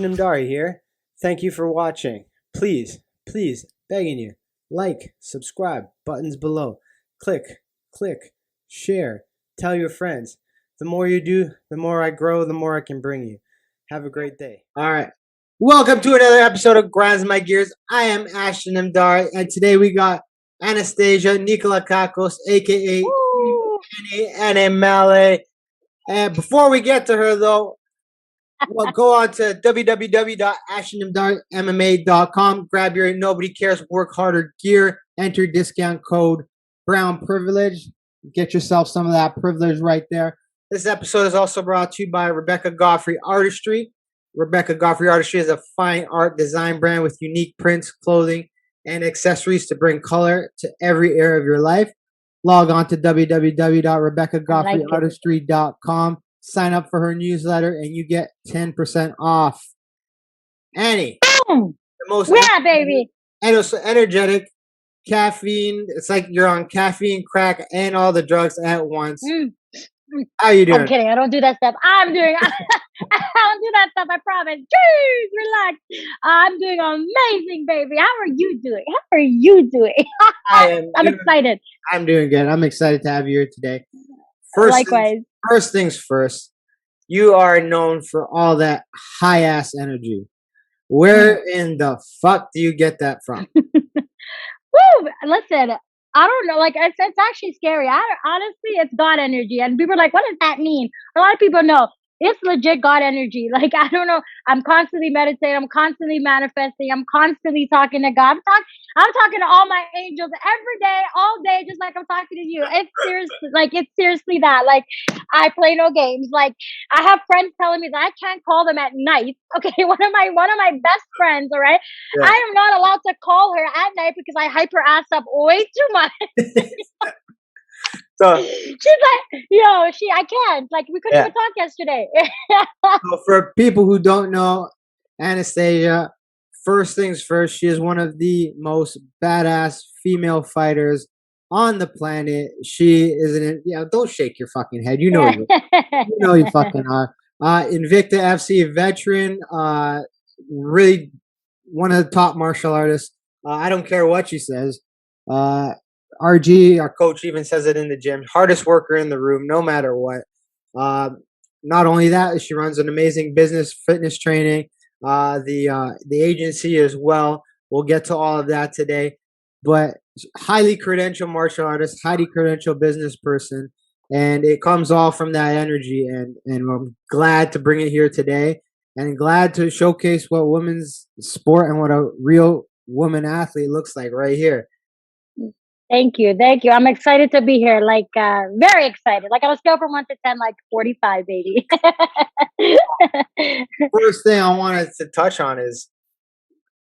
Namdari here. Thank you for watching. Please, begging you, like, subscribe, buttons below. Click, share, tell your friends. The more you do, the more I grow, the more I can bring you. Have a great day. All right. Welcome to another episode of Grinds My Gears. I am Ashton Namdari, and today we got Anastasia Nikolakakos, a.k.a. NMLA. And before we get to her, though, well, go on to www.ashtonamdarimma.com. Grab your Nobody Cares Work Harder gear. Enter discount code Brown Privilege. Get yourself some of that privilege right there. This episode is also brought to you by Rebecca Godfrey Artistry. Rebecca Godfrey Artistry is a fine art design brand with unique prints, clothing, and accessories to bring color to every area of your life. Log on to www.rebeccagodfreyartistry.com. Sign up for her newsletter and you get 10% off. Annie, Boom! The most baby. And also energetic, caffeine. It's like you're on caffeine, crack, and all the drugs at once. How you doing? I'm kidding. I don't do that stuff. I don't do that stuff. I promise. Jeez, relax. I'm doing amazing, baby. How are you doing? I'm excited. I'm doing good. I'm excited to have you here today. Likewise. First things first, you are known for all that high ass energy. Where in the fuck do you get that from? Woo! Listen, I don't know. Like, it's actually scary. Honestly, it's God energy. And people are like, what does that mean? A lot of people know. It's legit God energy. Like, I don't know. I'm constantly meditating. I'm constantly manifesting. I'm constantly talking to God. I'm talking to all my angels every day, all day, just like I'm talking to you. It's seriously that. Like, I play no games. Like, I have friends telling me that I can't call them at night. Okay, one of my best friends, all right? Yeah. I am not allowed to call her at night because I hype her ass up way too much. So she's like, I can't. Like, we couldn't even talk yesterday. So for people who don't know Anastasia, first things first, she is one of the most badass female fighters on the planet. She is don't shake your fucking head. You know you fucking are. Invicta FC veteran, really one of the top martial artists. I don't care what she says. RG, our coach, even says it in the gym. Hardest worker in the room, no matter what. Not only that, she runs an amazing business, fitness training, the agency as well. We'll get to all of that today. But highly credentialed martial artist, highly credentialed business person, and it comes all from that energy. And I'm glad to bring it here today, and glad to showcase what women's sport and what a real woman athlete looks like right here. Thank you. I'm excited to be here. Like, very excited. Like, on a scale from 1 to 10, like 45, baby. First thing I wanted to touch on is,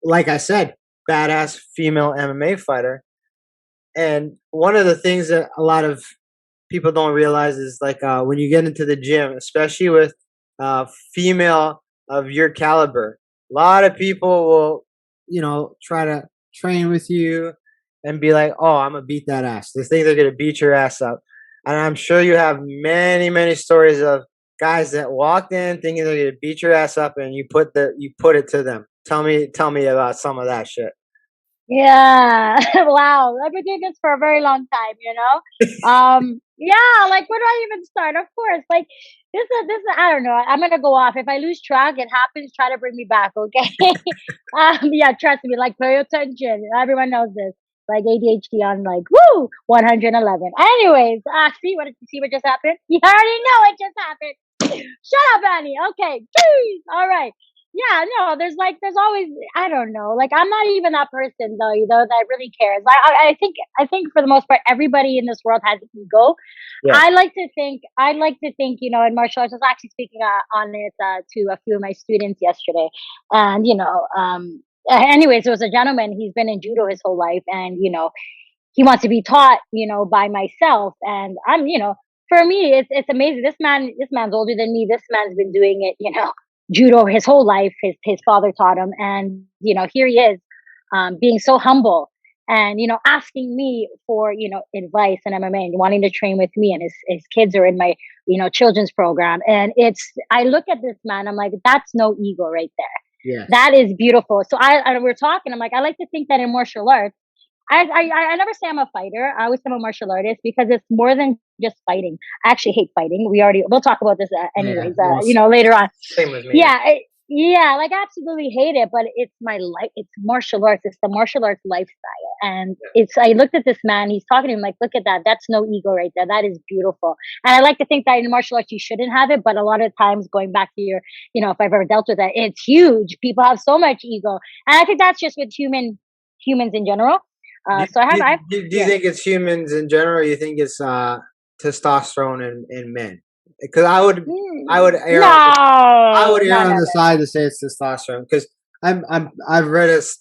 like I said, badass female MMA fighter. And one of the things that a lot of people don't realize is, like, when you get into the gym, especially with female of your caliber, a lot of people will, try to train with you and be like, oh, I'm going to beat that ass. They think they're going to beat your ass up. And I'm sure you have many, many stories of guys that walked in thinking they're going to beat your ass up, and you put it to them. Tell me about some of that shit. Yeah. Wow. I've been doing this for a very long time, like, where do I even start? Of course, like, this is, I don't know. I'm going to go off. If I lose track, it happens. Try to bring me back, okay? Trust me, like, pay attention. Everyone knows this. Like, ADHD on, like, 111. Anyways, see what just happened? You already know what just happened. Shut up, Annie. Okay. Jeez. All right. Yeah, no, there's always, I don't know. Like, I'm not even that person though, that really cares. I think for the most part, everybody in this world has an ego. Yeah. I like to think, in martial arts, I was actually speaking on it to a few of my students yesterday. And, anyways, there was a gentleman, he's been in judo his whole life, and, he wants to be taught, by myself. And I'm, for me, it's amazing. This man's older than me. This man's been doing it, judo his whole life. His father taught him. And, here he is, being so humble and asking me for advice in MMA and wanting to train with me, and his kids are in my children's program, and I look at this man, I'm like, that's no ego right there. Yes. That is beautiful. So we're talking. I'm like, I like to think that in martial arts, I never say I'm a fighter. I always say I'm a martial artist because it's more than just fighting. I actually hate fighting. We'll talk about this Yeah. anyways. Well, Later on. same with me. Yeah, yeah. Like I absolutely hate it, but it's my life. It's martial arts. It's the martial arts lifestyle, and it's. I looked at this man. He's talking to him like, look at that. That's no ego right there. That is beautiful. And I like to think that in martial arts you shouldn't have it, but a lot of times going back to your, if I've ever dealt with that, it's huge. People have so much ego, and I think that's just with humans in general. So Do you think it's humans in general? Or you think it's testosterone in men? Because I would err no, on the side to say it's testosterone because I've read it's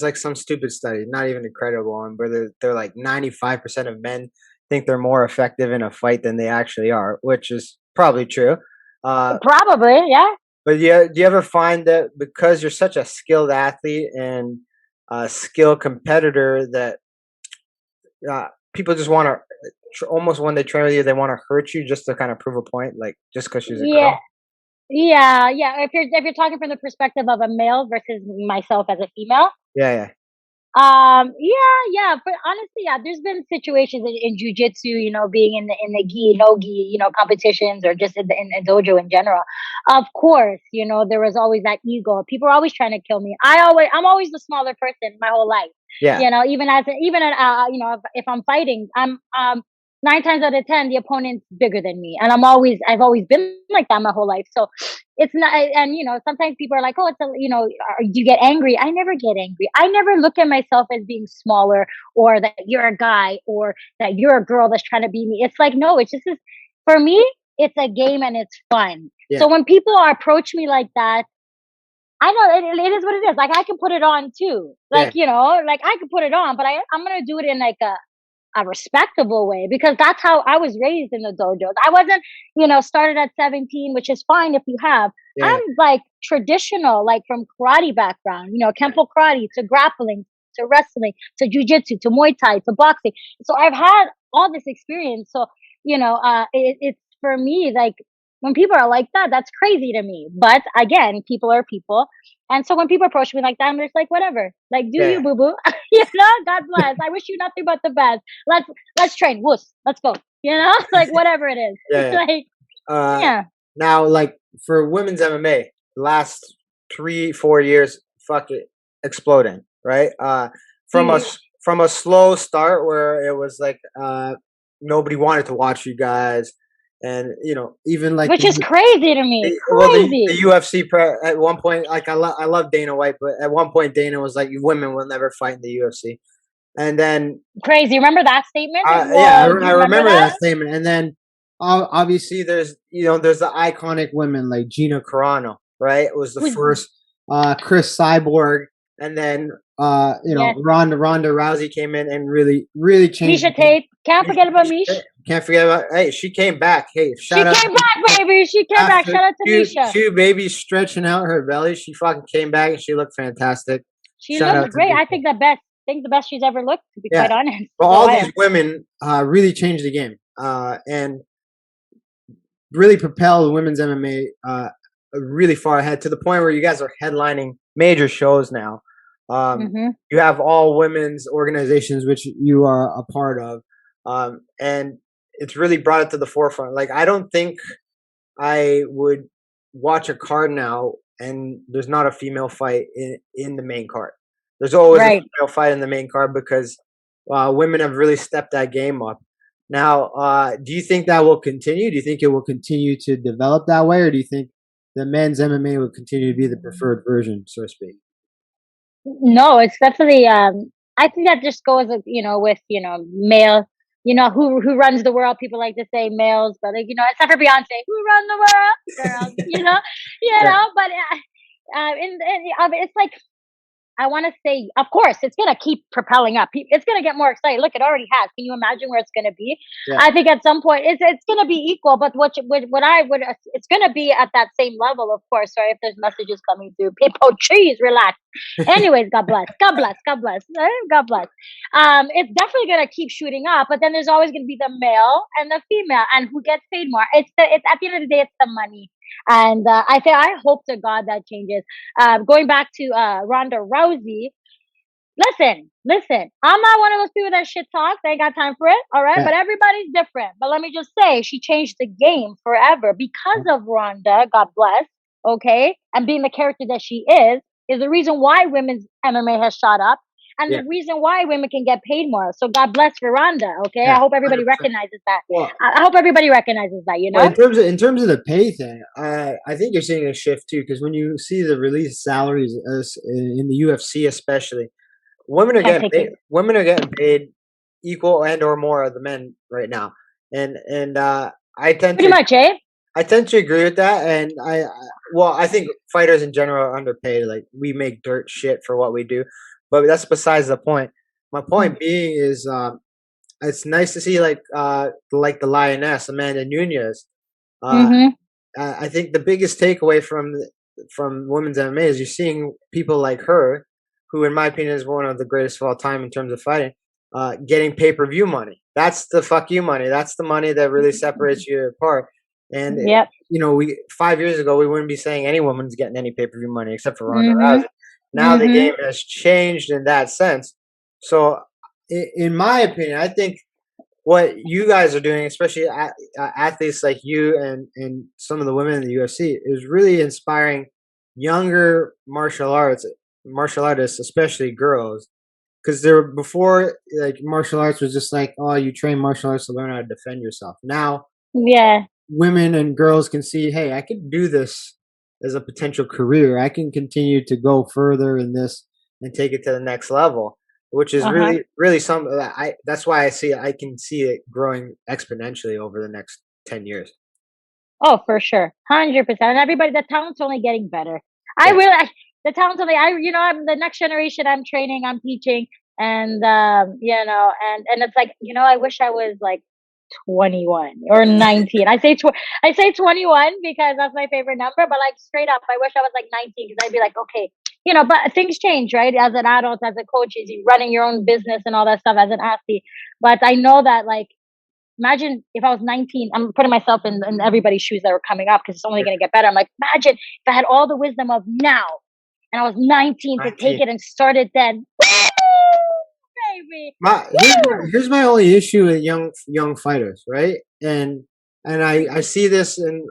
like some stupid study, not even a credible one, where they're like 95% of men think they're more effective in a fight than they actually are, which is probably true. Probably, yeah. But do you ever find that because you're such a skilled athlete and a skilled competitor that people just want to almost when they train with you, they want to hurt you just to kind of prove a point, like just because she's a girl? Yeah. If you're talking from the perspective of a male versus myself as a female, Yeah. yeah. But honestly, yeah, there's been situations in jujitsu, being in the gi, no gi, competitions, or just in dojo in general. Of course, there was always that ego. People are always trying to kill me. I'm always the smaller person my whole life. Yeah. If I'm fighting, I'm 9 times out of 10 the opponent's bigger than me, and I've always been like that my whole life. So it's not, and sometimes people are like, oh, do you get angry? I never get angry. I never look at myself as being smaller, or that you're a guy, or that you're a girl that's trying to beat me. It's like, no, it's just for me, it's a game and it's fun. Yeah. So when people approach me like that, I know it is what it is. Like I can put it on too. Like, like I can put it on, but I'm going to do it in like a respectable way, because that's how I was raised in the dojos. I wasn't, started at 17, which is fine if you have. Yeah. I'm like traditional, like from karate background, Kempo karate to grappling to wrestling to jujitsu to Muay Thai to boxing. So I've had all this experience. So, it's for me, like when people are like that, that's crazy to me. But again, people are people. And so when people approach me like that, I'm just like, whatever. Like, do you, boo boo? God bless. I wish you nothing but the best. Let's train. Woos. Let's go. Like whatever it is. Yeah. Like, Now, like for women's MMA, the last 3-4 years, fuck it, exploding, right? From a slow start where it was like nobody wanted to watch you guys. And even like which is crazy to me. The UFC at one point, like I love Dana White, but at one point Dana was like, "Women will never fight in the UFC," and then crazy. Remember that statement? I remember that statement. And then obviously there's the iconic women like Gina Carano, right? It was the first Chris Cyborg, and then Ronda Rousey came in and really changed. Misha Tate. Can't forget about Misha. Can't forget about. Hey, she came back. Hey, she came back, baby. She came back. Shout out to Misha. Two babies stretching out her belly. She fucking came back and she looked fantastic. She looked great. I think the best she's ever looked, to be quite honest. Well, all these women really changed the game and really propelled women's MMA really far ahead, to the point where you guys are headlining major shows now. You have all women's organizations, which you are a part of. And it's really brought it to the forefront. Like, I don't think I would watch a card now and there's not a female fight in the main card. There's always a female fight in the main card because women have really stepped that game up. Now, do you think that will continue? Do you think it will continue to develop that way? Or do you think the men's MMA will continue to be the preferred version, so to speak? No, it's definitely, I think that just goes, with, male, who runs the world. People like to say males, but except for Beyonce, who run the world, girls, but it's like, I want to say, of course, it's going to keep propelling up. It's going to get more exciting. Look, it already has. Can you imagine where it's going to be? Yeah. I think at some point it's going to be equal, but what I would, it's going to be at that same level, of course. Sorry if there's messages coming through. People, trees, relax. Anyways, God bless. God bless. God bless. God bless. It's definitely going to keep shooting up, but then there's always going to be the male and the female, and who gets paid more. It's at the end of the day, it's the money. And I hope to God that changes. Going back to Ronda Rousey, listen. I'm not one of those people that shit talks. I ain't got time for it. All right, Yeah. but everybody's different. But let me just say, she changed the game forever because of Ronda. God bless. Okay, and being the character that she is the reason why women's MMA has shot up. And Yeah. the reason why women can get paid more. So God bless for Ronda. Okay, Yeah. I hope everybody 100%. recognizes that. Well, I hope everybody recognizes that. You know, well, in terms of the pay thing, I think you're seeing a shift too. Because when you see the released salaries in the UFC, especially, women are can't getting take paid. it. Women are getting paid equal and or more of the men right now, and I tend Pretty to much, eh? I tend to agree with that. And well, I think fighters in general are underpaid. Like we make dirt shit for what we do, but that's besides the point. My point being is, it's nice to see like the lioness Amanda Nunez. Uh, Mm-hmm. I think the biggest takeaway from women's MMA is you're seeing people like her, who in my opinion is one of the greatest of all time in terms of fighting, getting pay-per-view money. That's the fuck you money. That's the money that really separates you apart. And Yep. we 5 years ago we wouldn't be saying any woman's getting any pay-per-view money except for Ronda Mm-hmm. Rousey. Now the Mm-hmm. game has changed in that sense. So, in my opinion, I think what you guys are doing, especially athletes like you and some of the women in the UFC, is really inspiring younger martial artists, especially girls, because there were before, like, martial arts was just like, oh, you train martial arts to learn how to defend yourself. Now Yeah. women and girls can see, hey, I could do this as a potential career. I can continue to go further in this and take it to the next level, which is Uh-huh. really something that that's why I can see it growing exponentially over the next 10 years. Oh, for sure. 100%. And everybody, the talent's only getting better. Yeah. The talent's only, I'm the next generation. I'm training, I'm teaching. And, and it's like, I wish I was like 21 or 19. I say 21 because that's my favorite number, but like straight up, I wish I was like 19 because I'd be like, okay, but things change, right? As an adult, as a coach, is you running your own business and all that stuff as an athlete. But I know that, like, imagine if I was 19, I'm putting myself in everybody's shoes that were coming up because it's only going to get better. I'm like, imagine if I had all the wisdom of now and I was 19 to take 19. it and start it then. Woo, baby. Here's my only issue with young fighters, right? And I see this, and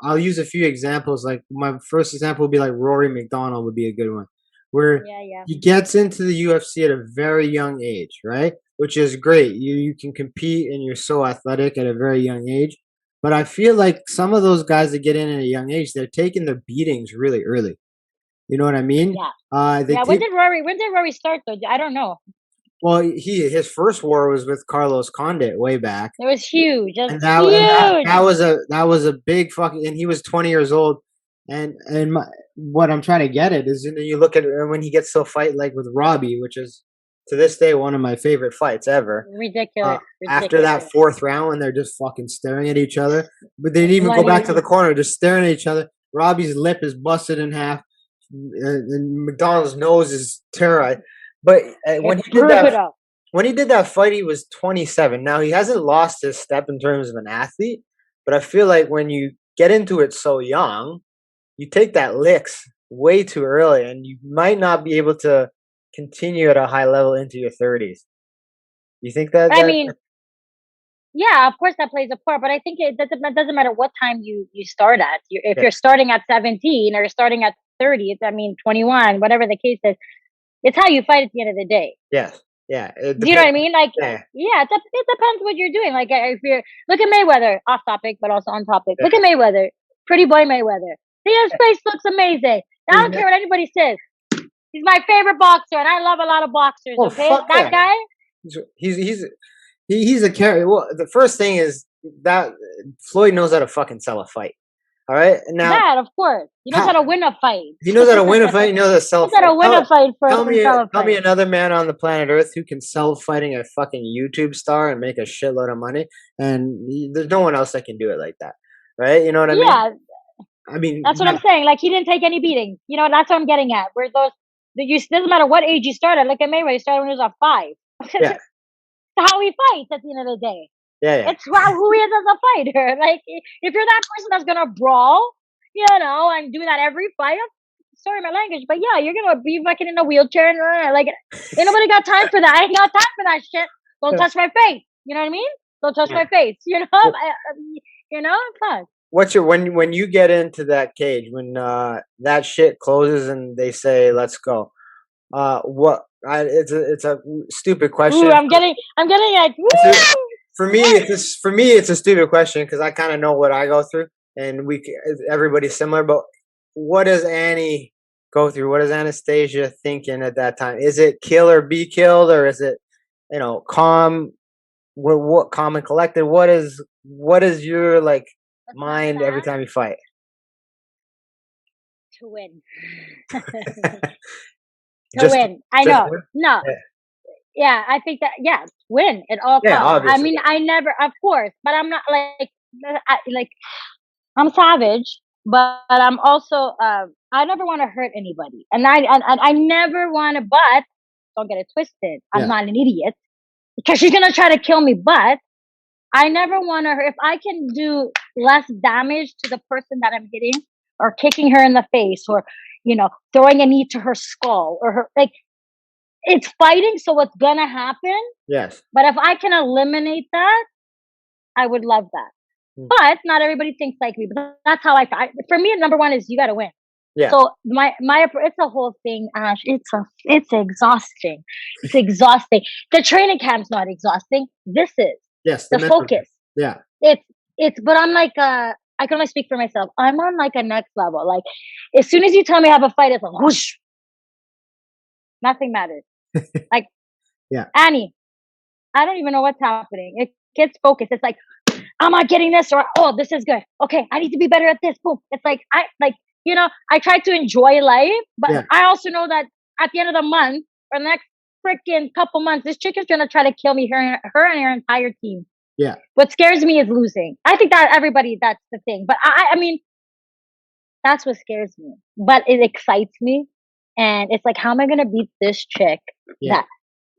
I'll use a few examples. Like, my first example would be like Rory McDonald would be a good one, where Yeah, yeah. he gets into the UFC at a very young age, right? Which is great. You can compete and you're so athletic at a very young age. But I feel like some of those guys that get in at a young age, they're taking their beatings really early. You know what I mean? Yeah. They Yeah. take When did Rory start though? I don't know. Well, his first war was with Carlos Condit way back, It was huge. Just and huge. that was a big fucking. And he was 20 years old, and what I'm trying to get at is, you look at when he gets to a fight like with Robbie, which is to this day one of my favorite fights ever. Ridiculous. After that Ridiculous. fourth round, when they're just fucking staring at each other, but they didn't even go back to the corner, just staring at each other. Robbie's lip is busted in half, and McDonald's nose is terrorized. But It's brutal. when he did that fight, he was 27. Now, he hasn't lost his step in terms of an athlete, but I feel like when you get into it so young, you take that licks way too early, and you might not be able to continue at a high level into your 30s. You think I mean, yeah, of course that plays a part, but I think it doesn't matter what time you start at. If Yeah. you're starting at 17 or you're starting at 30, 21, whatever the case is, it's how you fight at the end of the day. Yes. Yeah. It Do you know what depends. I mean? Like, Yeah. yeah, it depends what you're doing. Like, if you're look at Mayweather, off topic, but also on topic. Yeah. Look at Mayweather, pretty boy Mayweather. See, his face looks amazing. I don't care what anybody says. He's my favorite boxer, and I love a lot of boxers. Oh, Okay, fuck that yeah. guy. He's a carry. Well, the first thing is that Floyd knows how to fucking sell a fight. All right. Now, That, of course. He knows how to win a fight. he knows how to win a fight. He knows how to sell He knows how fight. to win a fight first and sell a Tell me fight. another man on the planet Earth who can sell fighting a fucking YouTube star and make a shitload of money. And there's no one else that can do it like that. Right? You know what I mean? Yeah, I mean, that's what I'm saying. Like, he didn't take any beating. You know, that's what I'm getting at. Where doesn't matter what age you started. Look at Mayweather. He started when he was 5. yeah, How he fights at the end of the day. yeah. It's who he is as a fighter. Like, if you're that person that's gonna brawl, and do that every fight, sorry my language, but yeah, you're gonna be fucking in a wheelchair and like, ain't nobody got time for that. I ain't got time for that shit. Don't touch my face. You know what I mean? Don't touch my face. Fuck. What's your when you get into that cage, when that shit closes and they say let's go? It's a stupid question. Ooh, I'm getting like, for me it's a stupid question because I kind of know what I go through, and everybody's similar. But what does Annie go through? What is Anastasia thinking at that time? Is it kill or be killed, or is it calm? What calm and collected? What is your mind every time you fight? To win. Win. I know. Win? No. Yeah, I think that, win at all costs. Obviously. I mean, I never, of course, but I'm not I'm savage, but I'm also, I never want to hurt anybody. And I never want to, but don't get it twisted. I'm not an idiot because she's going to try to kill me, but I never want to hurt. If I can do less damage to the person that I'm hitting or kicking her in the face or, throwing a knee to her skull or her, it's fighting, so what's gonna happen? Yes. But if I can eliminate that, I would love that. But not everybody thinks like me. But that's how I fight. For me, number one is you got to win. Yeah. So it's a whole thing, Ash. It's exhausting. It's exhausting. The training camp's not exhausting. This is. Yes. The focus. Yeah. But I'm like, I can only speak for myself. I'm on like a next level. Like, as soon as you tell me I have a fight, it's like whoosh. Nothing matters. Like, Annie, I don't even know what's happening. It gets focused. It's like, I'm not getting this, or this is good. Okay, I need to be better at this. Boom. It's like I try to enjoy life, but I also know that at the end of the month or the next freaking couple months, this chick is gonna try to kill me, her and her entire team. Yeah. What scares me is losing. I think that that's the thing. But I mean, that's what scares me. But it excites me. And it's like, how am I going to beat this chick that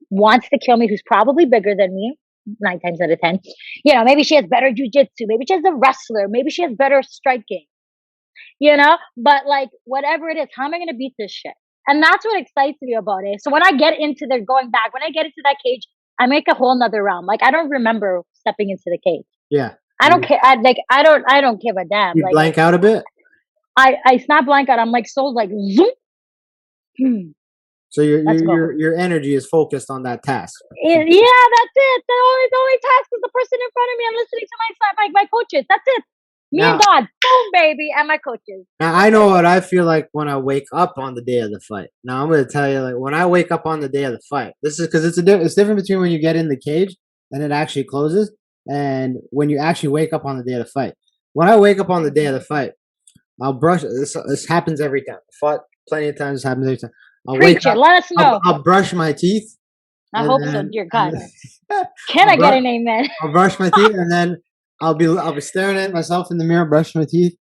wants to kill me, who's probably bigger than me 9 times out of 10? Maybe she has better jujitsu. Maybe she's a wrestler. Maybe she has better striking. But whatever it is, how am I going to beat this shit? And that's what excites me about it. So when I get into when I get into that cage, I make a whole nother round. Like, I don't remember stepping into the cage. Yeah. I don't care. I don't give a damn. You blank out a bit? It's not blank out. I'm so zoom. So your energy is focused on that task. Yeah, that's it. The only task is the person in front of me. I'm listening to my coaches. That's it. Me and God, boom, baby, and my coaches. Now I know what I feel like when I wake up on the day of the fight. Now I'm going to tell you, when I wake up on the day of the fight, this is because it's different between when you get in the cage and it actually closes, and when you actually wake up on the day of the fight. When I wake up on the day of the fight, I'll brush. This happens every time. I fought plenty of times. This happens every time. Preach it. Let us know. I'll brush my teeth. I hope so, dear God. Can I get an amen? I'll brush my teeth, and then I'll be staring at myself in the mirror, brushing my teeth,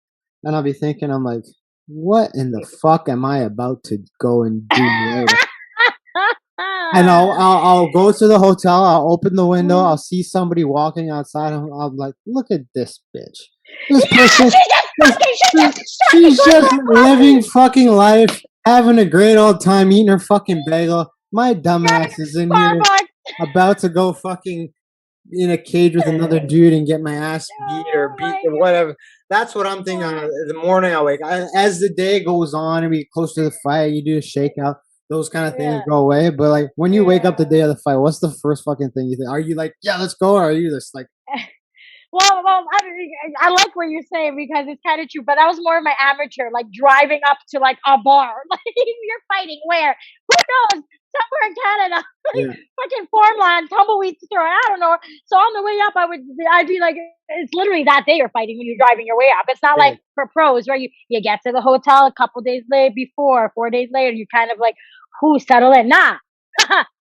and I'll be thinking, I'm like, what in the fuck am I about to go and do later? And I'll go to the hotel. I'll open the window. I'll see somebody walking outside. I'm like, look at this bitch. This person, she's just living fucking life, having a great old time, eating her fucking bagel. My dumbass is in here about to go fucking in a cage with another dude and get my ass beat or whatever. That's what I'm thinking. The morning I wake up. As the day goes on and we get close to the fight, you do a shakeout. Those kind of things go away. But when you wake up the day of the fight, what's the first fucking thing you think? Are you like, yeah, let's go? Or are you just like... Well, I like what you're saying because it's kind of true, but that was more of my amateur, driving up to a bar. You're fighting where? Who knows? somewhere in Canada, Yeah. fucking farmland, tumbleweed store. I don't know. So on the way up, I'd be like, it's literally that day you're fighting when you're driving your way up. It's not Yeah. like for pros where you get to the hotel a couple days later before, 4 days later, you kind of like, who settle it? Nah.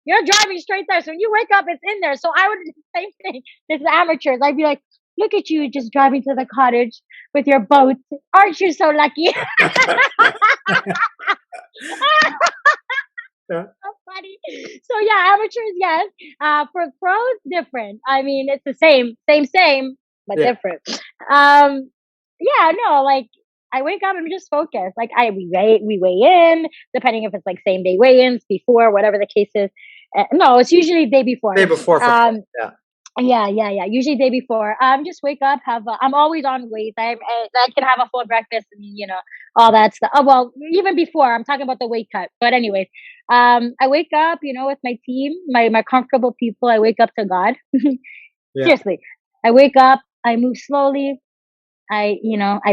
You're driving straight there. So when you wake up, it's in there. So I would do the same thing. This is amateurs. I'd be like, look at you just driving to the cottage with your boat. Aren't you so lucky? Yeah. So funny. So yeah, amateurs, yes. For pros, different. I mean, it's the same, but Yeah. different. Yeah, no, like I wake up, I'm just focused. Like we weigh in, depending if it's like same day weigh-ins, before, whatever the case is. No, it's usually day before. Day before. Yeah. Yeah. Usually day before. Just wake up. I'm always on weight. I can have a full breakfast and all that stuff. Oh, well, even before I'm talking about the weight cut. But anyways, I wake up, with my team, my comfortable people. I wake up to God. Yeah. Seriously, I wake up. I move slowly. I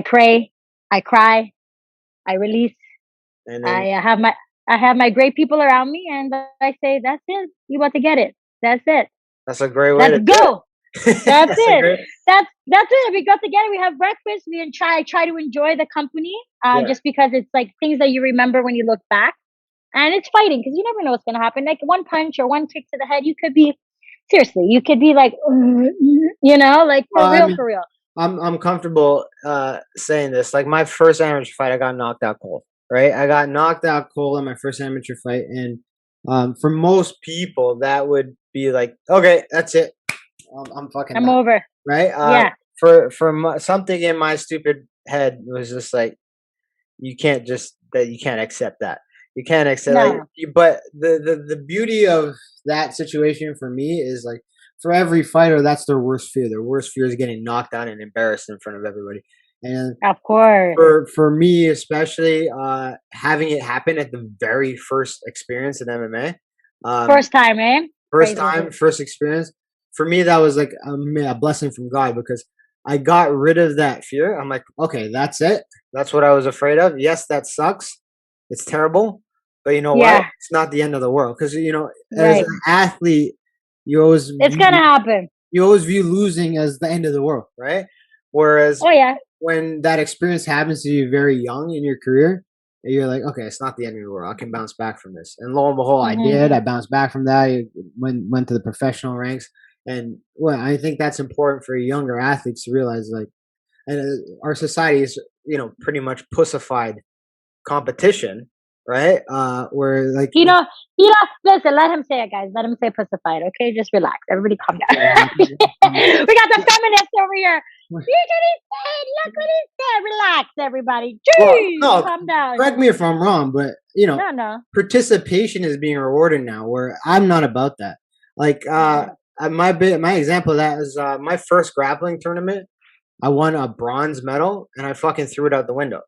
pray. I cry. I release. And then I have my great people around me, and I say, "That's it. You about to get it. That's it. that's a great way Let's to do go." it. That's That's a it. great. That's it. We go together. We have breakfast. I try to enjoy the company, Yeah. just because it's like things that you remember when you look back, and it's fighting because you never know what's gonna happen. Like one punch or one kick to the head, you could be seriously. You could be like, like Well, I mean, for real. I'm comfortable saying this. Like my first amateur fight, I got knocked out cold. Right, I got knocked out cold in my first amateur fight, and for most people, that would be like, okay, that's it. I'm fucking I'm done. over. Right? Yeah. Something in my stupid head was just like, you can't accept that. You can't accept like, No. but the beauty of that situation for me is like, for every fighter, that's their worst fear. Their worst fear is getting knocked down and embarrassed in front of everybody. And Of course. for me especially, having it happen at the very first experience in MMA, First time, eh? first Crazy. time, first experience, for me that was like a blessing from God, because I got rid of that fear. I'm like, okay, that's it. That's what I was afraid of. Yes, that sucks. It's terrible, but you know what? Yeah. It's not the end of the world, because as Right. an athlete, you always It's gonna happen. view losing as the end of the world, right? Whereas Oh yeah. when that experience happens to you very young in your career, you're like, okay, it's not the end of the world. I can bounce back from this. And lo and behold, I Hmm. did. I bounced back from that. I went to the professional ranks, and well, I think that's important for younger athletes to realize. Like, and our society is, pretty much pussified competition, right? Where like, You know, listen, let him say it, guys. Let him say pussified, okay? Just relax. Everybody calm down. We got the feminists over here. You didn't say it. Look what he said. Relax, everybody. well, Jeez, no, calm down. correct me if I'm wrong, but No. participation is being rewarded now, where I'm not about that. Like, my example of that is my first grappling tournament. I won a bronze medal, and I fucking threw it out the window.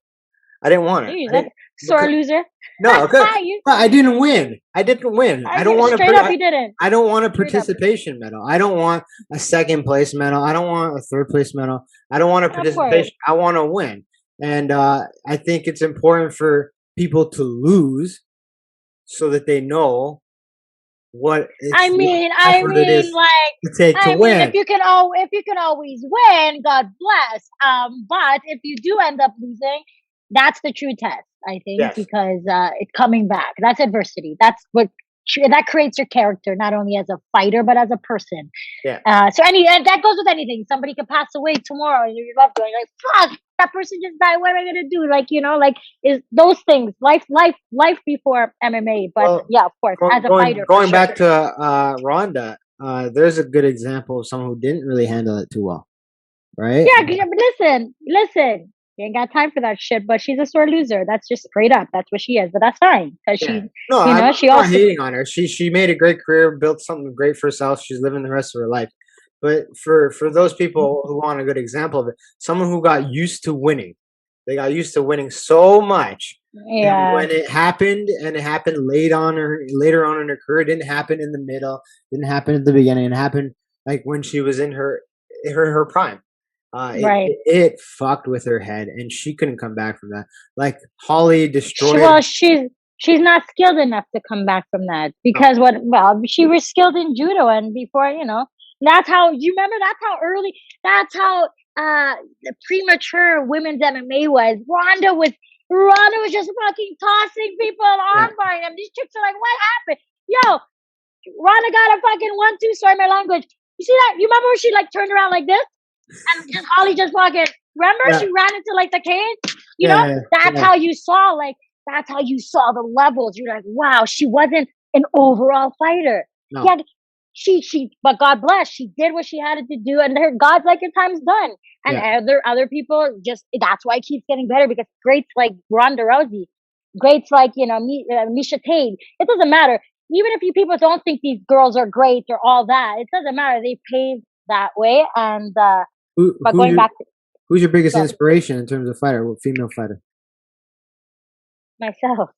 I didn't want it. Jeez, I that's didn't, sore loser. no, okay. You, But I didn't win. I didn't win. I don't want straight up, you didn't. I don't want a Straight up. participation medal. I don't want a second place medal. I don't want a third place medal. I don't want a Of course. participation. I want to win. And I think it's important for people to lose so that they know what I mean, it is like, to take to win. if you can always win, God bless. But if you do end up losing, that's the true test, I think, Yes. because it's coming back. That's adversity. That's what that creates your character, not only as a fighter but as a person. Yeah. So and that goes with anything. Somebody could pass away tomorrow, and you're loved one. You're like, fuck, that person just died. What am I gonna do? Like, is those things life before MMA. But Well, yeah, of course, as a fighter. Going for back sure. to Ronda, there's a good example of someone who didn't really handle it too well, right? Yeah, listen. You ain't got time for that shit, but she's a sore loser. That's just straight up. That's what she is. But that's fine because Yeah. she, No, I'm she not also. hating on her. She made a great career, built something great for herself. She's living the rest of her life. But for those people who want a good example of it, someone who got used to winning, they got used to winning so much. And Yeah. when it happened, and it happened later on in her career, it didn't happen in the middle, didn't happen at the beginning. It happened like when she was in her prime. Right. It fucked with her head, and she couldn't come back from that. Like Holly destroyed. Well, she's she's not skilled enough to come back from that because she was skilled in judo, and before, that's how you remember that's how premature women's MMA was. Ronda was just fucking tossing people on by them. These chicks are like, what happened? Yo, Ronda got a fucking 1-2, sorry my language. You see that? You remember when she like turned around like this? And just Holly just fucking, remember she ran into like the cage? That's how you saw the levels. You're like, wow, she wasn't an overall fighter. No. Yeah, but God bless, she did what she had to do, and God's like, your time's done. And other people that's why it keeps getting better, because greats like Ronda Rousey, greats like, Misha Tate, it doesn't matter. Even if you people don't think these girls are great or all that, it doesn't matter. They paved that way. And who's your biggest inspiration in terms of fighter, female fighter? Myself.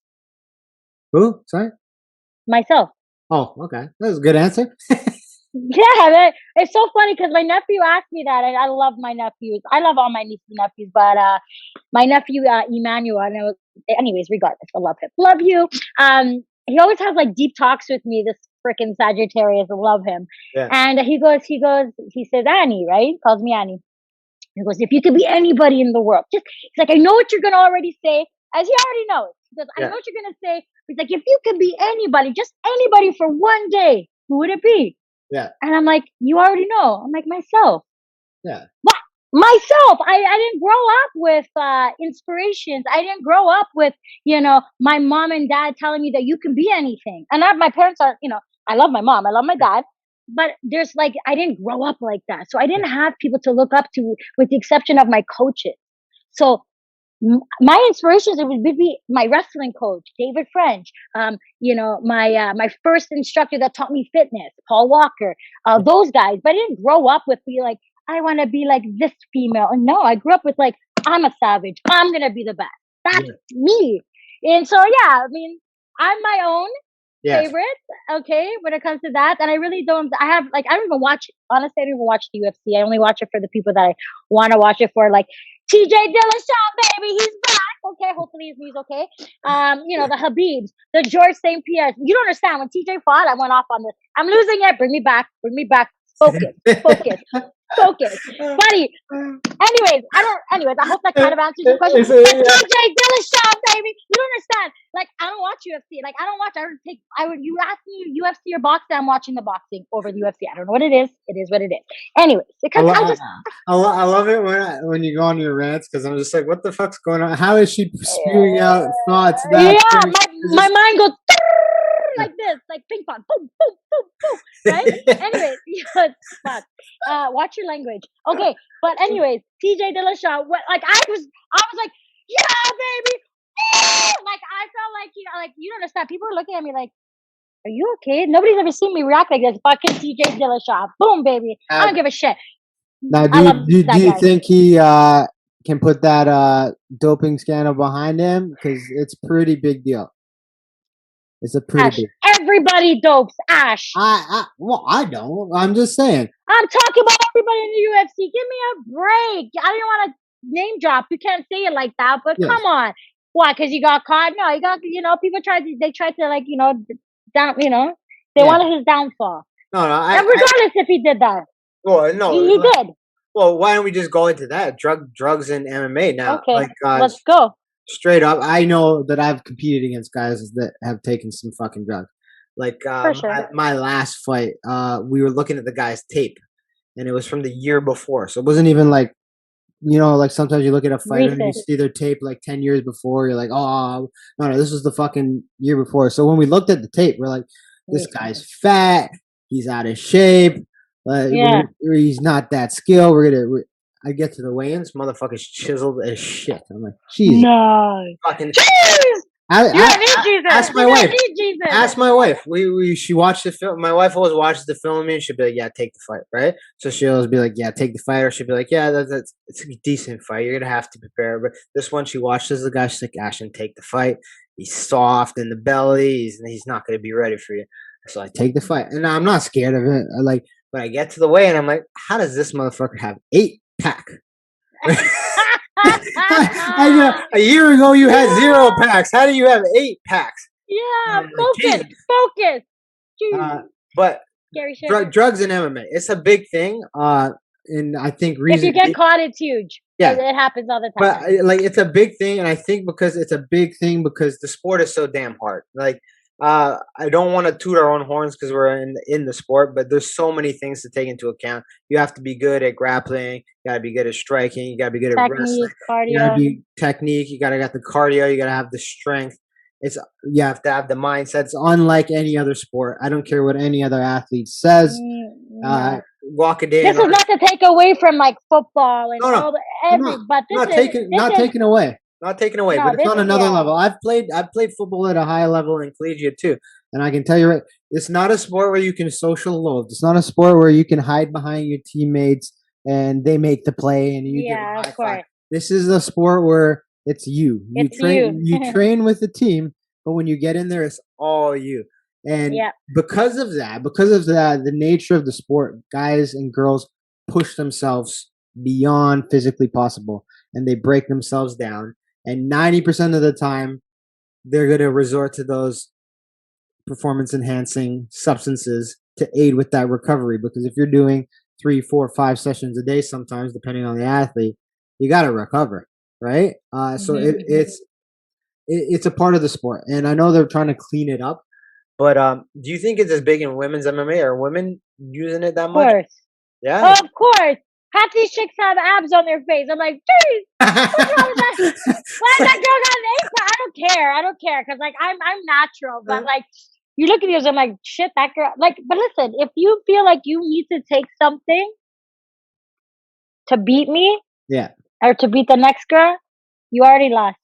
Who? Sorry? Myself. Oh, okay. That was a good answer. Yeah, it's so funny because my nephew asked me that, and I love my nephews. I love all my nieces and nephews, but my nephew Emmanuel, anyways, regardless, I love him. Love you. He always has like deep talks with me. This freaking Sagittarius, I love him. Yeah. And he says Annie, right? Calls me Annie. He goes, if you could be anybody in the world, he's like, I know what you're gonna already say, as he already knows. He goes, I know what you're gonna say. He's like, if you could be anybody, just anybody for one day, who would it be? Yeah. And I'm like, you already know. I'm like, myself. Yeah. What? Myself. I didn't grow up with inspirations. I didn't grow up with, my mom and dad telling me that you can be anything. And my parents are, I love my mom. I love my dad. But there's I didn't grow up like that. So I didn't have people to look up to, with the exception of my coaches. So my inspirations, it would be my wrestling coach, David French. My first instructor that taught me fitness, Paul Walker. Those guys. But I didn't grow up with like, I want to be like this female. And no, I grew up with I'm a savage. I'm gonna be the best. That's me. And so I mean, I'm my own favorite. Okay, when it comes to that, and I really don't. I don't even watch. Honestly, I don't even watch the UFC. I only watch it for the people that I want to watch it for, like TJ Dillashaw, baby, he's back. Okay, hopefully he's okay. The Habibs, the George St. Pierre. You don't understand. When TJ fought, I went off on this. I'm losing it. Bring me back. Bring me back. Focus. Buddy. Anyways, I hope that kind of answers your question. TJ Dillashaw, baby. You don't understand. I don't watch UFC. You ask me UFC or boxing, I'm watching the boxing over the UFC. I don't know what it is. It is what it is. Anyways, because I love it when you go on your rants, because I'm just like, what the fuck's going on? How is she spewing out thoughts? My mind goes like this, like ping pong, boom, boom, boom, boom. Right? Anyways, watch your language. Okay, but anyways, TJ Dillashaw. I was like, yeah, baby. I felt like you don't understand. People are looking at me like, are you okay? Nobody's ever seen me react like this. Fucking TJ Dillashaw. Boom, baby. I don't give a shit. Now, do you think he can put that doping scandal behind him? Because it's a pretty big deal. It's a pretty big. Everybody dopes, Ash. I don't. I'm just saying. I'm talking about everybody in the UFC. Give me a break. I don't want to name drop. You can't say it like that, but come on. Why? Because you got caught? No, you got, people tried to they wanted his downfall. No, regardless if he did that. Well, no. He did. Well, why don't we just go into that? Drugs and MMA now. Okay, let's go. Straight up, I know that I've competed against guys that have taken some fucking drugs. For sure. My last fight, we were looking at the guy's tape, and it was from the year before. So it wasn't even sometimes you look at a fighter and you see their tape 10 years before. You're like, oh, no, this was the fucking year before. So when we looked at the tape, we're like, this guy's fat. He's out of shape. He's not that skilled. I get to the weigh-ins, motherfucker's chiseled as shit. I'm like, Jesus. No. Fucking. Jeez! Ask my wife. Ask my wife. She watched the film. My wife always watches the film with me, and she'll be like, yeah, take the fight, right? So she'll always be like, yeah, take the fight. Or she'll be like, yeah, it's a decent fight. You're going to have to prepare. But this one, she watches the guy. She's like, Ashton, take the fight. He's soft in the belly. He's not going to be ready for you. So I take the fight. And I'm not scared of it. When I get to the weigh, and I'm like, how does this motherfucker have 8-pack? I know a year ago you had 0 packs. How do you have 8 packs? Yeah, I'm like, focus, Jesus. focus. But Scary shit. drugs and MMA, it's a big thing. And I think If you reason, get caught, it's huge. yeah. It happens all the But time. like it's a big thing, and I think because it's a big thing because the sport is so damn hard. Like, I don't want to toot our own horns because we're in the sport, but there's so many things to take into account. You have to be good at grappling. You gotta be good at striking. You gotta be good at wrestling. Technique, You gotta cardio. be technique. You gotta got the cardio. You gotta have the strength. It's you have to have the mindset. It's unlike any other sport. I don't care what any other athlete says. No. Walk a day This in is our not to take away from like football and no, no, all the I'm not. but I'm not taking this not is taking away. Not taken away, no but it's this on another yeah. level. I've played football at a high level and collegiate too. And I can tell you right, it's not a sport where you can social load. It's not a sport where you can hide behind your teammates and they make the play and you give Yeah, a of high five. course. This is a sport where it's you. You It's you. train with the team, but when you get in there, it's all you. And Yeah. because of that, the nature of the sport, guys and girls push themselves beyond physically possible and they break themselves down. And 90% of the time, they're going to resort to those performance enhancing substances to aid with that recovery. Because if you're doing 3, 4, 5 sessions a day, sometimes depending on the athlete, you got to recover, right? So Mhm. it's a part of the sport, and I know they're trying to clean it up. But do you think it's as big in women's MMA? Are women using it that Of much? course. Yeah. Of course. Half these chicks have abs on their face. I'm like, geez, what's wrong with that? Why is that girl got an apron? I don't care. I don't care because like I'm natural, but like you look at these, I'm like, shit, that girl. Like, but listen, if you feel like you need to take something to beat me Yeah. or to beat the next girl, you already lost.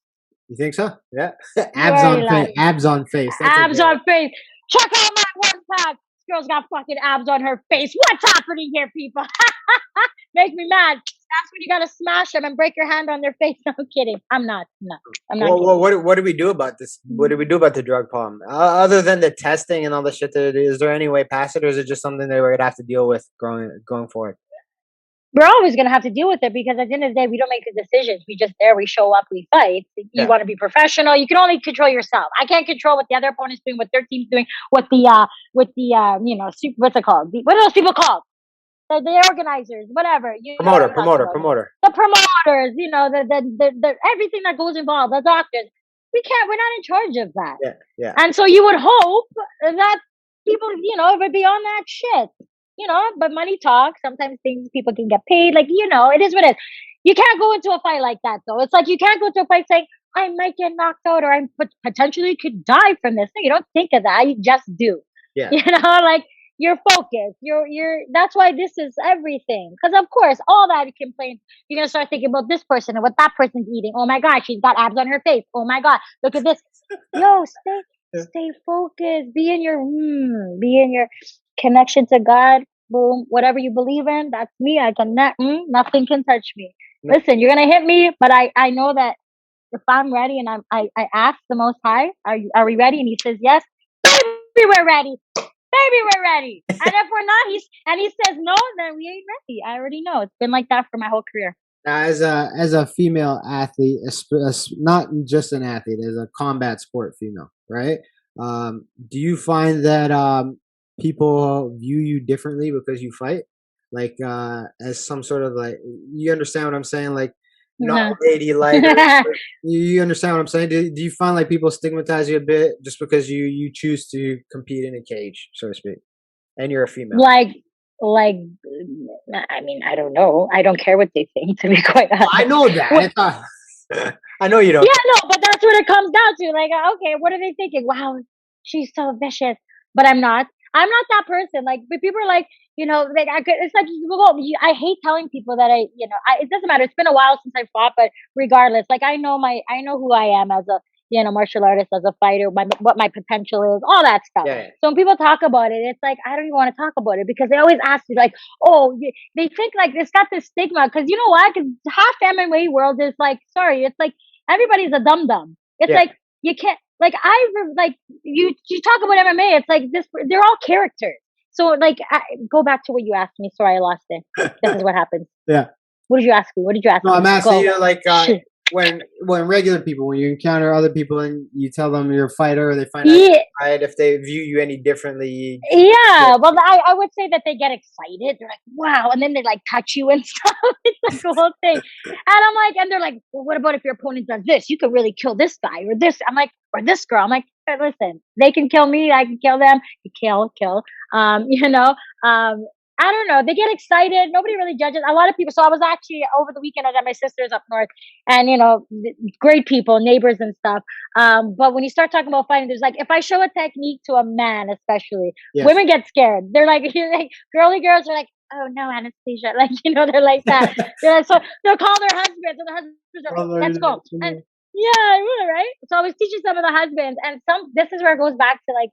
You think so? Yeah. You already lost. Abs on face. That's a Abs good one. on face. Check out my one pack. This girl's got fucking abs on her face. What's happening here, people? Make me mad. That's when you gotta smash them and break your hand on their face. No, I'm kidding. I'm not. No, I'm not Well, kidding. what do we do about this? What do we do about the drug problem? Other than the testing and all the shit that it is there any way past it, or is it just something that we're gonna have to deal with going forward? We're always gonna have to deal with it because at the end of the day, we don't make the decisions. We just there. We show up. We fight. You Yeah. want to be professional. You can only control yourself. I can't control what the other opponent's doing, what their team's doing, what the what's it called? What are those people called? The organizers, whatever. You know what I'm talking about. Promoter. The promoters, the everything that goes involved, the doctors. We're not in charge of that. Yeah, yeah. And so you would hope that people, would be on that shit. But money talks. Sometimes things people can get paid. Like, it is what it is. You can't go into a fight like that though. It's like you can't go into a fight saying, I might get knocked out or I potentially could die from this. No, you don't think of that. You just do. Yeah. Like you're focused. That's why this is everything. Because of course, all that complaints, you're gonna start thinking about this person and what that person's eating. Oh my god, she's got abs on her face. Oh my god, look at this. Yo, stay focused. Be in your connection to God. Boom. Whatever you believe in, that's me. I can nothing can touch me. No. Listen, you're gonna hit me, but I know that if I'm ready and I ask the Most High, are we ready? And He says yes. Baby, we're ready. Baby, we're ready. And if we're not, he says no, then we ain't ready. I already know. It's been like that for my whole career. Now, as a female athlete, not just an athlete, as a combat sport female, right? Do you find that people view you differently because you fight, like as some sort of like you understand what I'm saying, like not lady like you understand what I'm saying? Do you find like people stigmatize you a bit just because you choose to compete in a cage, so to speak, and you're a female? Like, I mean, I don't know. I don't care what they think, to be quite honest. I know that. I know you don't. Yeah, no, but that's what it comes down to. Like, okay, what are they thinking? Wow, she's so vicious. But I'm not. I'm not that person. Like, but people are like, like it's like I hate telling people that it doesn't matter. It's been a while since I fought, but regardless, like I know who I am as a martial artist, as a fighter, what my potential is, all that stuff. Yeah. So when people talk about it, it's like I don't even want to talk about it because they always ask me like, oh, they think like it's got this stigma because you know what? Because half the MMA world is like, sorry, it's like everybody's a dum dum. It's like you can't you talk about MMA. It's like this. They're all characters. So like, go back to what you asked me. Sorry, I lost it. This is what happens. Yeah. What did you ask me? What did you ask No, I'm me? asking Go. you like Shit. when regular people, when you encounter other people and you tell them you're a fighter, or they find out Yeah, you're a fight, if they view you any differently. yeah. Well, I would say that they get excited. They're like, wow. And then they like touch you and stuff. It's like a whole thing. And I'm like, and they're like, well, what about if your opponent does this? You could really kill this guy or this. I'm like, or this girl. I'm like, "Hey, listen, they can kill me. I can kill them. You kill. You know, I don't know. They get excited. Nobody really judges. A lot of people. So I was actually over the weekend. I was at my sister's up north, and great people, neighbors and stuff. But when you start talking about fighting, there's like, if I show a technique to a man, especially, Yes. women get scared. They're like, you're like girly girls are like, oh no, Anastasia, like they're like that. They're like, so they'll call their husbands, and the husbands are like, Oh, let's go. And yeah, I would, right? So I was teaching some of the husbands, and some. This is where it goes back to like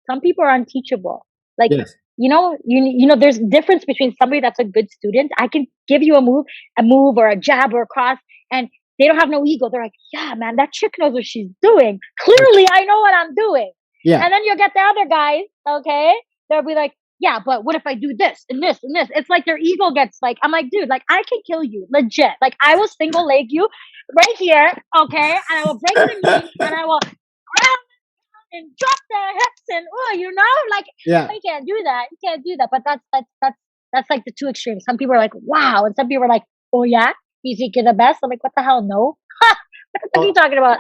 some people are unteachable. Like yes. there's difference between somebody that's a good student. I can give you a move or a jab or a cross, and they don't have no ego. They're like, yeah, man, that chick knows what she's doing. Clearly, I know what I'm doing. Yeah. And then you'll get the other guys, okay? They'll be like, yeah, but what if I do this and this and this? It's like their ego gets like, I'm like, dude, like I can kill you, legit. Like I will single leg you right here, okay? And I will break the knee and I will grab and drop the hips and like Yeah. you can't do that. You can't do that. But that's like the two extremes. Some people are like, wow, and some people are like, oh yeah, you think you're the best? I'm like, what the hell? No. What the fuck are you talking about?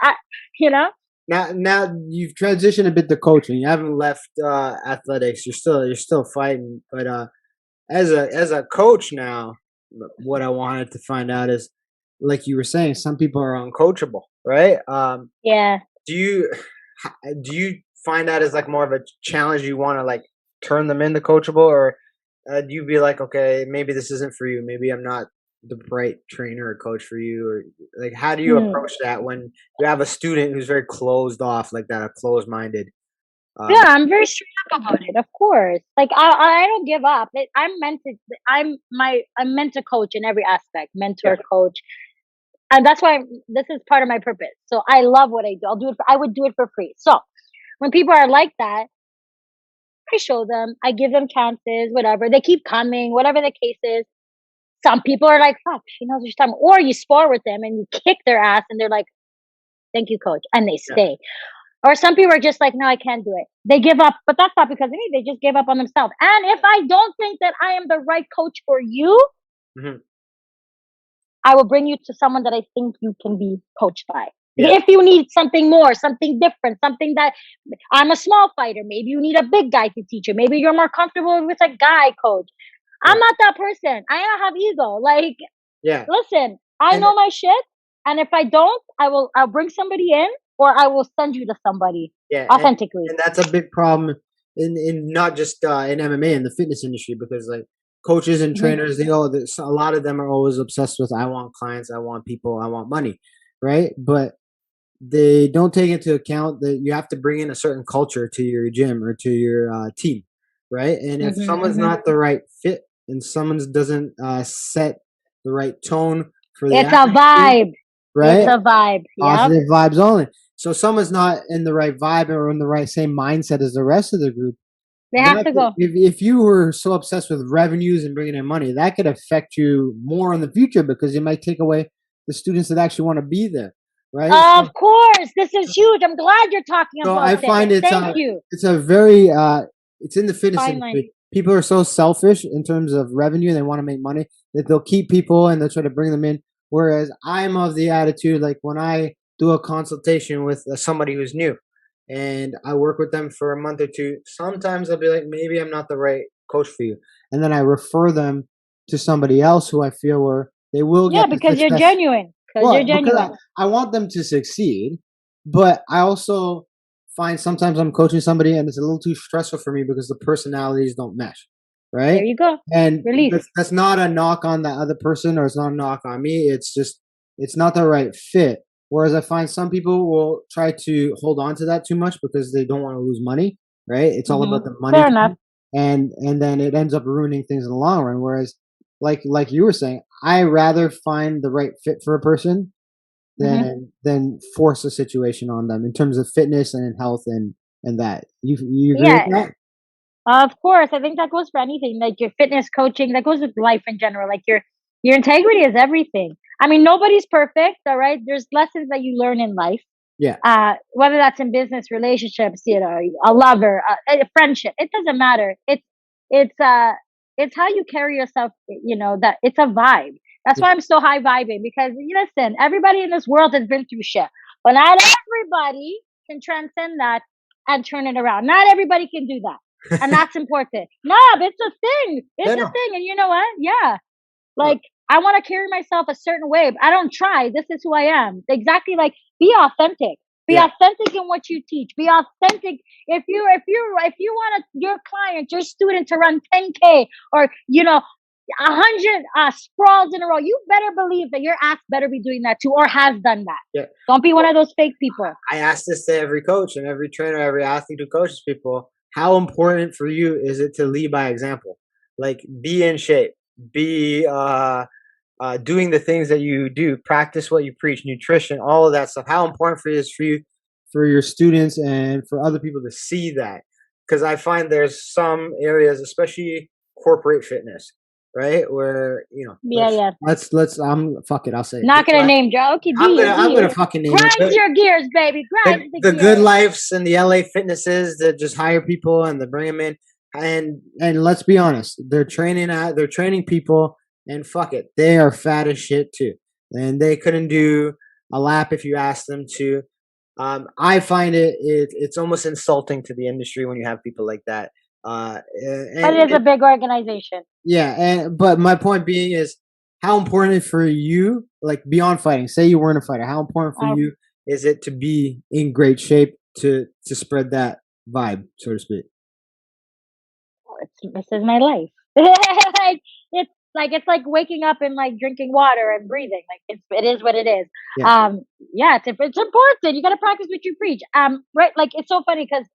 You know? Now you've transitioned a bit to coaching. You haven't left athletics. You're still fighting, but as a coach now, what I wanted to find out is, like you were saying, some people are uncoachable, right? Yeah. Do you do you find that as like more of a challenge? You want to like turn them into coachable, or do you be like, okay, maybe this isn't for you. Maybe I'm not the right trainer or coach for you, or like how do you Hmm. approach that when you have a student who's very closed off like that, or closed minded? Yeah, I'm very straight up about it. Of course, like I don't give up. I'm meant to coach in every aspect, Yeah, mentor, coach, and that's why this is part of my purpose. So I love what I do. I would do it for free. So when people are like that, I show them, I give them chances, whatever. They keep coming, whatever the case is. Some people are like, fuck, she knows what she's talking about. Or you spar with them and you kick their ass and they're like, thank you, coach. And they yeah, stay. Or some people are just like, no, I can't do it. They give up, but that's not because of me. They just gave up on themselves. And if I don't think that I am the right coach for you, hmm I will bring you to someone that I think you can be coached by. yeah, If you need something more, something different, something that I'm a small fighter, maybe you need a big guy to teach you. Maybe you're more comfortable with a guy coach. I'm right, not that person. I don't have ego. Like, yeah, listen, I and know my shit, and if I don't, I'll bring somebody in, or I will send you to somebody yeah, authentically. and that's a big problem in not just in MMA, in the fitness industry, because like coaches and Mhm. trainers, a lot of them are always obsessed with, I want clients, I want people, I want money, right? But they don't take into account that you have to bring in a certain culture to your gym or to your team, right? And if Mhm. someone's Mhm. not the right fit and someone doesn't set the right tone for the It's a atmosphere, vibe. It's right? a vibe. Yep. Positive vibes only. So someone's not in the right vibe or in the right same mindset as the rest of the group. They have to go. If you were so obsessed with revenues and bringing in money, that could affect you more in the future because it might take away the students that actually want to be there, right? Of course, this is huge. I'm glad you're talking So I about this. find Thank you. it's a very it's in the fitness Fine line. industry. People are so selfish in terms of revenue; they want to make money that they'll keep people and they'll try to bring them in. Whereas I'm of the attitude, like when I do a consultation with somebody who's new, and I work with them for a month or two, sometimes I'll be like, maybe I'm not the right coach for you, and then I refer them to somebody else who I feel where they will Yeah, get the because you're success. genuine. Because you're Well, because genuine. I want them to succeed, but I also find sometimes I'm coaching somebody and it's a little too stressful for me because the personalities don't mesh, There right? you go. And Release. that's not a knock on the other person, or it's not a knock on me. It's just it's not the right fit. Whereas I find some people will try to hold on to that too much because they don't want to lose money, right? It's all about Hmm. the money Fair enough. thing, and then it ends up ruining things in the long run. Whereas, like you were saying, I rather find the right fit for a person Hmm. than force a situation on them in terms of fitness and health and that. You agree with Yeah, that? of course. I think that goes for anything, like your fitness coaching. That goes with life in general. Like Your integrity is everything. I mean, nobody's perfect, all right? There's lessons that you learn in life. Yeah. Whether that's in business, relationships, a lover, a friendship, it doesn't matter. It's uh, it's how you carry yourself. That it's a vibe. That's Yeah. why I'm so high vibing because listen, everybody in this world has been through shit, but not everybody can transcend that and turn it around. Not everybody can do that, and that's important. No, but it's a thing. It's Yeah, a no. thing, and you know what? Yeah, No. like I want to carry myself a certain way. But I don't try. This is who I am. Exactly. Like be authentic. Be Yeah. authentic in what you teach. Be authentic. If you want your client, your student to run 10K or 100 sprawls in a row, you better believe that your ass better be doing that too or has done that. Yeah. Don't be one of those fake people. I ask this to every coach and every trainer, every athlete who coaches people. How important for you is it to lead by example? Like be in shape, be doing the things that you do, practice what you preach, nutrition, all of that stuff. How important for you is for you, for your students, and for other people to see that? Because I find there's some areas, especially corporate fitness, right, where Yeah, yeah. let's fuck it, I'll say it. Not gonna name Joe. Okay, do I'm gonna you? fucking name Grind it. your gears, baby. Grind the The good gears. lives and the LA fitnesses that just hire people and they bring them in, and let's be honest, they're training people, and fuck it, they are fat as shit too, and they couldn't do a lap if you asked them to. I find it's almost insulting to the industry when you have people like that. But it is a big organization. Yeah, but my point being is how important for you, like beyond fighting. Say you weren't a fighter, how important for you is it to be in great shape to spread that vibe, so to speak? This is my life. It's like waking up and like drinking water and breathing. Like it is what it is. Yeah. Yeah, it's important. You got to practice what you preach. Right. Like it's so funny because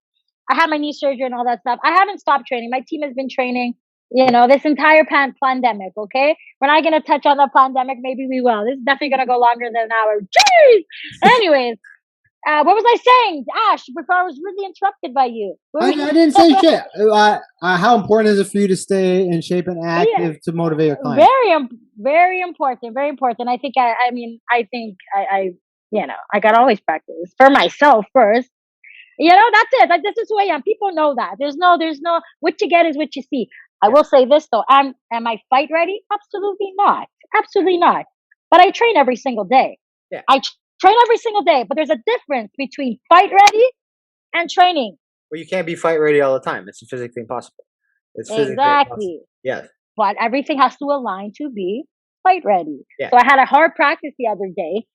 I had my knee surgery and all that stuff. I haven't stopped training. My team has been training. This entire pandemic. Okay, we're not gonna touch on the pandemic. Maybe we will. This is definitely gonna go longer than an hour. Jeez. Anyways, what was I saying, Ash? Before I was really interrupted by you. I didn't say shit. How important is it for you to stay in shape and active to motivate your clients? Very important. Very important. I think. I mean, I think I gotta always practice for myself first. That's it. Like this is who I am. People know that. There's no. What you get is what you see. I will say this though. Am I fight ready? Absolutely not. Absolutely not. But I train every single day. Yeah. I train every single day. But there's a difference between fight ready and training. Well, you can't be fight ready all the time. It's physically impossible. It's physically Exactly. impossible. Yes. But everything has to align to be fight ready. Yeah. So I had a hard practice the other day.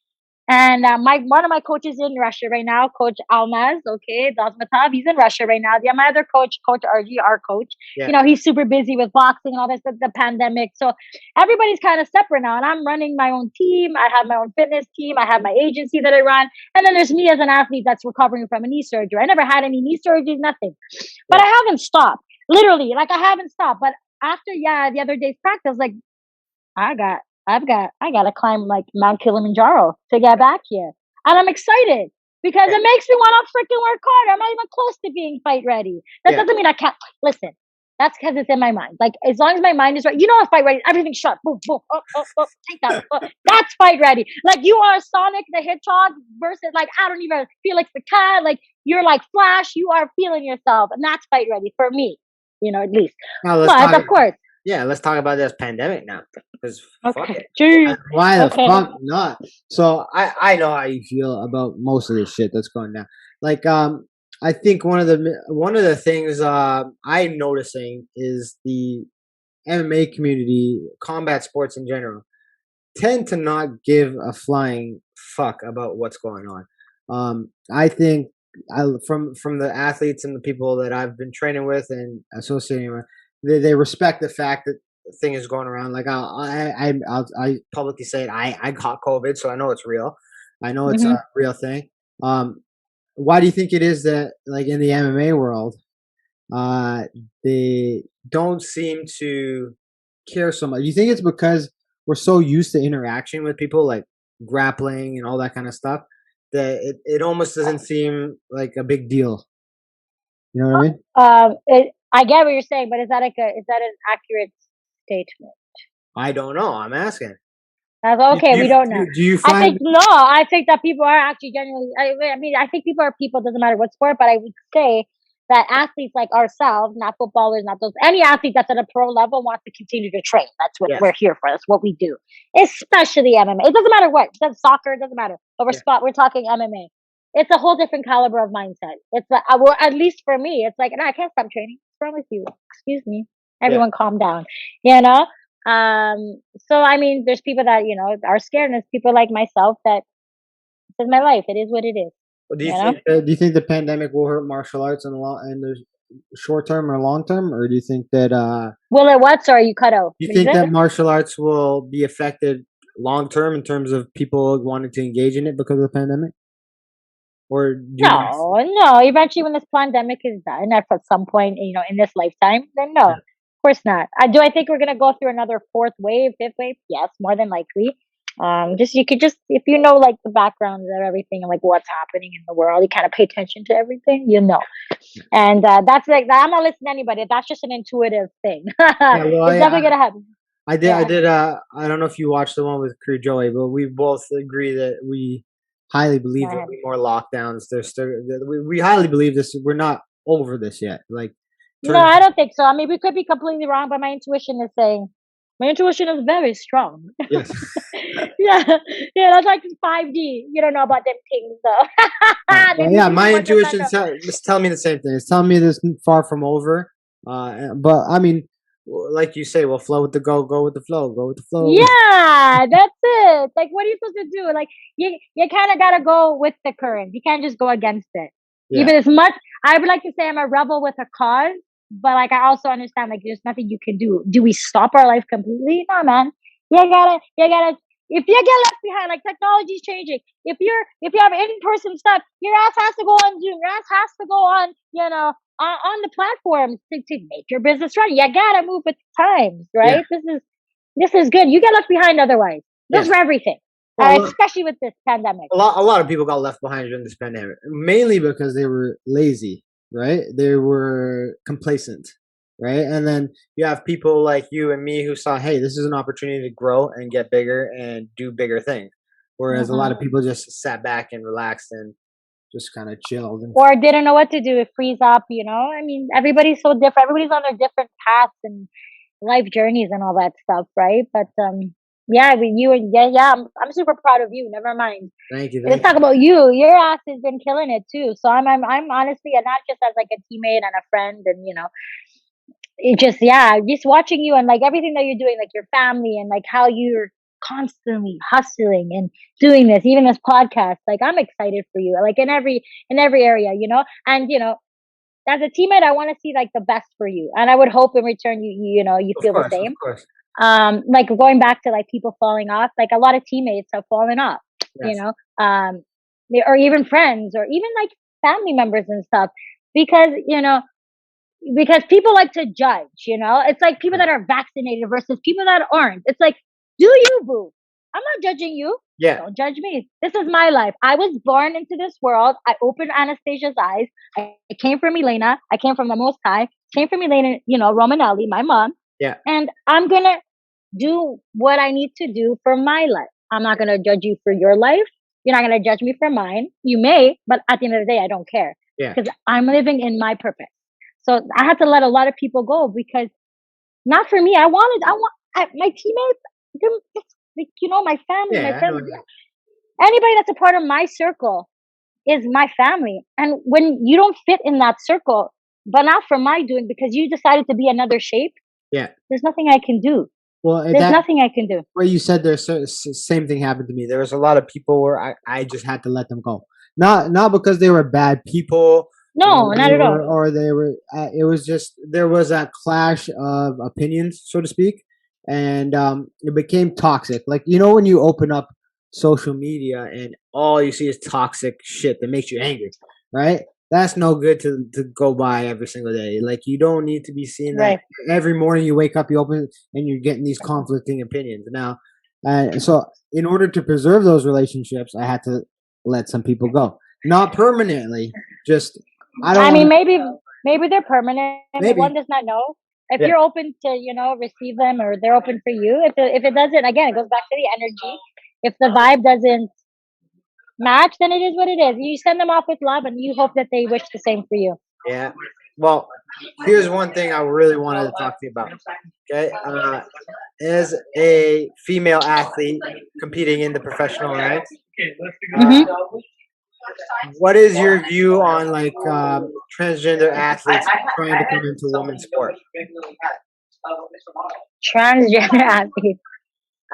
And one of my coaches in Russia right now, Coach Almaz, okay, Dazmatov, he's in Russia right now. My other coach, Coach RG, our coach, he's super busy with boxing and all this, the pandemic. So everybody's kind of separate now. And I'm running my own team. I have my own fitness team. I have my agency that I run. And then there's me as an athlete that's recovering from a knee surgery. I never had any knee surgeries, nothing. But I haven't stopped. Literally, like I haven't stopped. But after, the other day's practice, I was like, I gotta climb like Mount Kilimanjaro to get back here. And I'm excited because it makes me want to freaking work hard. I'm not even close to being fight ready. That doesn't mean I can't listen. That's because it's in my mind. Like as long as my mind is right, it's fight ready. Everything's shut. Boom, boom. Oh, take that. That's fight ready. Like you are Sonic the Hedgehog versus like I don't even Felix the Cat. Like you're like Flash. You are feeling yourself, and that's fight ready for me. At least. But of course. Yeah, let's talk about this pandemic now. Because okay, why the fuck not? So I know how you feel about most of this shit that's going down. Like I think one of the things I'm noticing is the MMA community, combat sports in general, tend to not give a flying fuck about what's going on. I think from the athletes and the people that I've been training with and associating with, they respect the fact that the thing is going around. Like I publicly say it. I caught COVID, so I know it's real. I know it's a real thing. Why do you think it is that, like in the MMA world, they don't seem to care so much? You think it's because we're so used to interaction with people, like grappling and all that kind of stuff, that it almost doesn't seem like a big deal? You know what I mean? I get what you're saying, but is that an accurate statement? I don't know. I'm asking. That's Do okay. you, We don't know. do you I think find? no. I think that people are actually genuinely. I mean, I think people are people. Doesn't matter what sport. But I would say that athletes like ourselves, not footballers, not those, any athlete that's at a pro level wants to continue to train. That's what we're Yes. here for. That's what we do. Especially MMA. It doesn't matter what. It does soccer. It doesn't matter. But Yeah. we're talking MMA. It's a whole different caliber of mindset. It's like, well, at least for me, it's like, no, I can't stop training. What's wrong with you? Excuse me. Yeah. Everyone, calm down. You know. So I mean, there's people that are scared, and there's people like myself that this is my life. It is what it is. Well, You know. do you think the pandemic will hurt martial arts in the short term or long term, or do you think that Will it what? Sorry, you cut out. do you What is think it? that martial arts will be affected long term in terms of people wanting to engage in it because of the pandemic, or do you not? No, no. Eventually, when this pandemic is done, if at some point, in this lifetime, then no, Yeah. of course not. I think we're gonna go through another fourth wave, fifth wave. Yes, more than likely. Just you could just if you know like the background of everything and like what's happening in the world, you kind of pay attention to everything, And that's like I'm not listening to anybody. That's just an intuitive thing. Yeah. Well, It's definitely gonna happen. I did. I Yeah. did. I don't know if you watched the one with Crew Joey, but we both agree that we highly Go believe there'll ahead. be more lockdowns. There's still, we highly believe this. We're not over this yet. Like, No, turn. I don't think so. I mean, we could be completely wrong, but my intuition is very strong. Yes. Yeah, yeah, that's like 5D. You don't know about them things, though. Well, Maybe yeah, you my more just not intuition know. is telling me the same thing. It's telling me this far from over. But I mean, like you say, well, flow with the go with the flow, go with the flow. Yeah, that's it. Like, what are you supposed to do? Like, you kind of gotta go with the current. You can't just go against it. Yeah, Even as much, I would like to say I'm a rebel with a cause, but like I also understand like there's nothing you can do. Do we stop our life completely? No, man. You gotta. If you get left behind, like technology's changing. If you have in-person stuff, your ass has to go on Zoom. Your ass has to go on, on the platforms to make your business run. You gotta move with the times, yeah, right? This is good. You get left behind otherwise. Just yes. for everything, Well, especially with this pandemic. a lot of people got left behind during this pandemic, mainly because they were lazy, right? They were complacent, right? And then you have people like you and me who saw, hey, this is an opportunity to grow and get bigger and do bigger things. Whereas a lot Hmm. of people just sat back and relaxed and just kind of chilled. And Or didn't know what to do. It freeze up. I mean, everybody's so different. Everybody's on their different paths and life journeys and all that stuff, right? But yeah, with you and yeah, I'm super proud of you. Never mind. thank you, Let's thank talk you. about you. Your ass has been killing it too. So I'm honestly, and not just as like a teammate and a friend, and it just just watching you and like everything that you're doing, like your family and like how you're constantly hustling and doing this, even this podcast. Like I'm excited for you, like in every area, and as a teammate, I want to see like the best for you, and I would hope in return you Of feel the course, of same. course. Like going back to like people falling off, like a lot of teammates have fallen off, you Yes. know, um, or even friends or even like family members and stuff because, because people like to judge, it's like people that are vaccinated versus people that aren't. It's like, do you boo? I'm not judging you. Yeah. Don't judge me. This is my life. I was born into this world. I opened Anastasia's eyes. I came from Elena. I came from the Most High. Came from Elena, Romanelli, my mom. Yeah. And I'm going to do what I need to do for my life. I'm not going to judge you for your life. You're not going to judge me for mine. You may, but at the end of the day, I don't care Yeah. because I'm living in my purpose. So I had to let a lot of people go because not for me. My teammates, like, my family, my Yeah. I know. friends, anybody that's a part of my circle is my family. And when you don't fit in that circle, but not for my doing because you decided to be another shape, Yeah. there's nothing I can do. Well, There's nothing I can do. where you said there's same thing happened to me. There was a lot of people where I just had to let them go. Not because they were bad people No, not at all. or they were it was just there was a clash of opinions, so to speak, and it became toxic. Like when you open up social media and all you see is toxic shit that makes you angry, right? That's no good to go by every single day. Like you don't need to be seeing that Right. every morning you wake up, you open and you're getting these conflicting opinions. Now, so in order to preserve those relationships, I had to let some people go, not permanently. Just I don't I want mean, maybe they're permanent, but maybe one does not know. If you're open to, receive them, or they're open for you, if it doesn't, again, it goes back to the energy. If the vibe doesn't match, then it is what it is. You send them off with love, and you hope that they wish the same for you. Yeah. Well, here's one thing I really wanted to talk to you about. Okay. As a female athlete competing in the professional ranks, Hmm. what is your view on like transgender athletes trying to come into women's sport? Transgender athletes.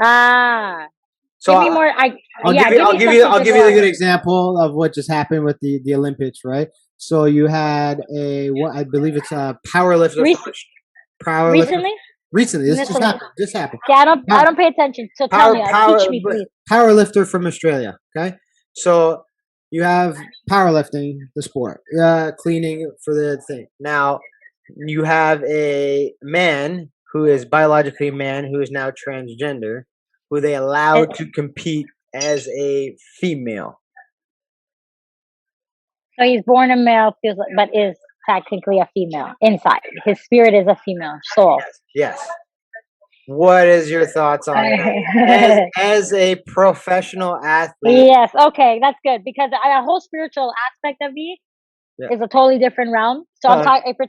Ah, So give me more. I'll give you a more. good example of what just happened with the Olympics, right? So you had I believe it's a powerlifter. Recently? Recently, this just happened. This happened. Yeah, I don't pay attention. So tell me, teach me, please. Powerlifter from Australia. Okay, so you have powerlifting, the sport, cleaning for the thing. Now you have a man who is biologically a man who is now transgender, who they allow to compete as a female. So he's born a male, but is technically a female inside. His spirit is a female soul. Yes. What is your thoughts on it as a professional athlete? Yes. Okay, that's good, because a whole spiritual aspect of me is a totally different realm. So I'm talking. If we're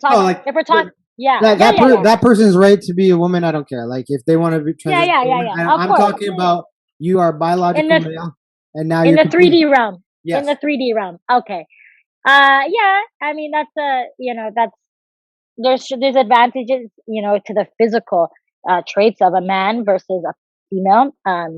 talking, that person's right to be a woman. I don't care. Like if they want to be trans. I'm talking about you are biological male, and now in you're the 3D realm. Yes. In the 3D realm. Okay. Yeah. I mean, that's there's advantages, to the physical traits of a man versus a female.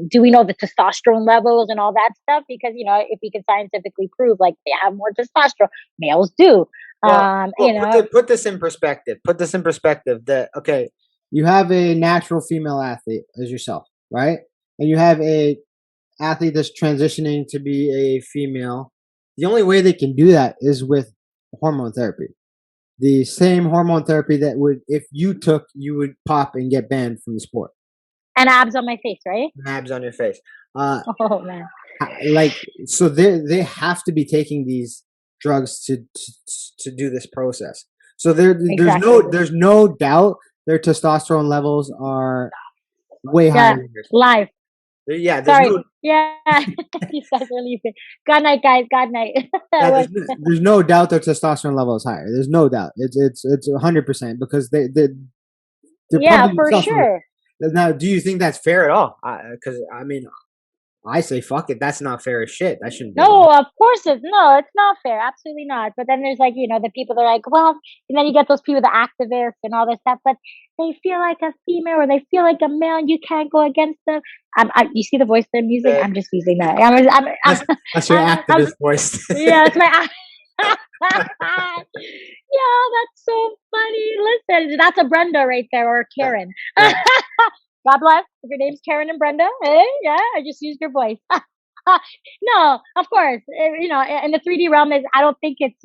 Do we know the testosterone levels and all that stuff? Because if we can scientifically prove like they have more testosterone, males do. Put this in perspective. That okay, you have a natural female athlete as yourself, right? And you have a athlete that's transitioning to be a female. The only way they can do that is with hormone therapy. The same hormone therapy that would, if you took, you would pop and get banned from the sport. And abs on my face, right? Abs on your face. Oh man! Like so, they have to be taking these drugs to do this process. So there's no doubt their testosterone levels are way higher. Live. Yeah. Sorry. Yeah. You guys are leaving. Good night, guys. Good night. There's no doubt their testosterone level is higher. There's no doubt. It's 100% because they're for sure. Now, do you think that's fair at all? Because I mean, I say fuck it. That's not fair as shit. That shouldn't be. No, of course it's not fair. Absolutely not. But then there's like, the people that are like, well, and then you get those people, the activists and all this stuff, but they feel like a female or they feel like a male and you can't go against them. You see the voice they're using? I'm just using that. That's your activist voice. Yeah, it's my yeah, that's so funny. Listen, that's a Brenda right there, or Karen. God bless. If your name's Karen and Brenda, yeah, I just used your voice. No, of course, in the 3D realm I don't think it's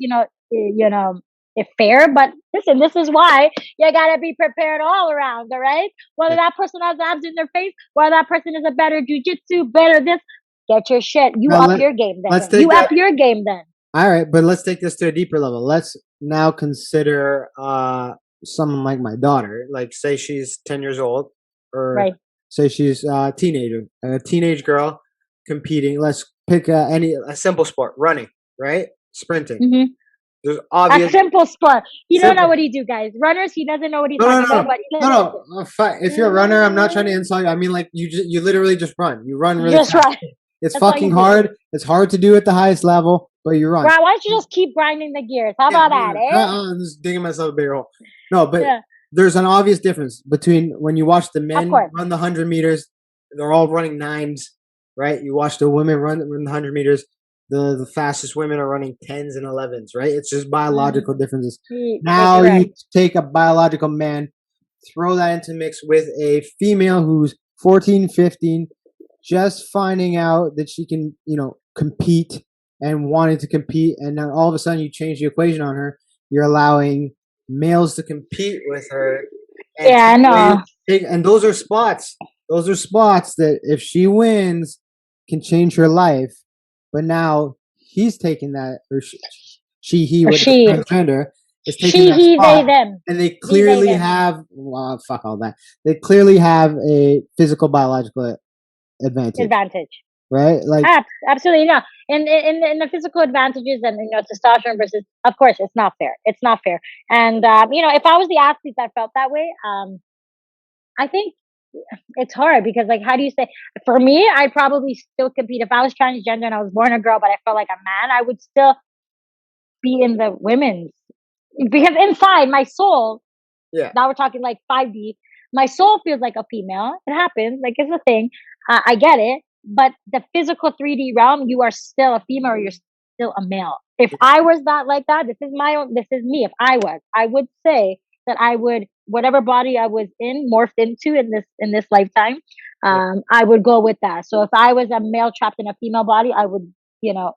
it's fair. But listen, this is why you gotta be prepared all around. All right, whether that person has abs in their face, whether that person is a better jujitsu, better this, get your shit. Up your game then. Up your game then. All right, but let's take this to a deeper level. Let's now consider someone like my daughter. Like, say she's 10 years old, or say she's a teenage girl competing. Let's pick a simple sport, running, right? Sprinting. Mm-hmm. There's obvious. A simple sport. You don't know what he do, guys. Runners, he doesn't know what he's talking about. No. If you're a runner, I'm not trying to insult you. I mean, like you literally just run. You run really fast. Run. It's That's fucking hard. It's hard to do at the highest level, but you run. Why don't you just keep grinding the gears? How about that, eh? I'm just digging myself a bigger hole. No, but there's an obvious difference between when you watch the men run the 100 meters, they're all running 9s, right? You watch the women run the 100 meters, the fastest women are running 10s and 11s, right? It's just biological differences. Now you take a biological man, throw that into mix with a female who's 14, 15, just finding out that she can, compete and wanting to compete. And then all of a sudden you change the equation on her. You're allowing males to compete with her. And those are spots. Those are spots that if she wins can change her life. But now he's taking that, or he would transgender, is taking She, that he, they, spot, them. and they He, they, clearly them. have fuck all that. They clearly have a physical biological Advantage. right? Like, Absolutely no. In the physical advantages and testosterone versus, of course, it's not fair. It's not fair. And if I was the athlete that felt that way, I think it's hard because, like, how do you say? For me, I'd probably still compete if I was transgender and I was born a girl, but I felt like a man. I would still be in the women's because inside my soul, yeah, now we're talking like 5D. My soul feels like a female. It happens. Like, it's a thing. I get it. But the physical 3D realm, you are still a female or you're still a male. If I was not like that, this is me. If I would say that I would, whatever body I was morphed into in this lifetime, I would go with that. So if I was a male trapped in a female body, I would, am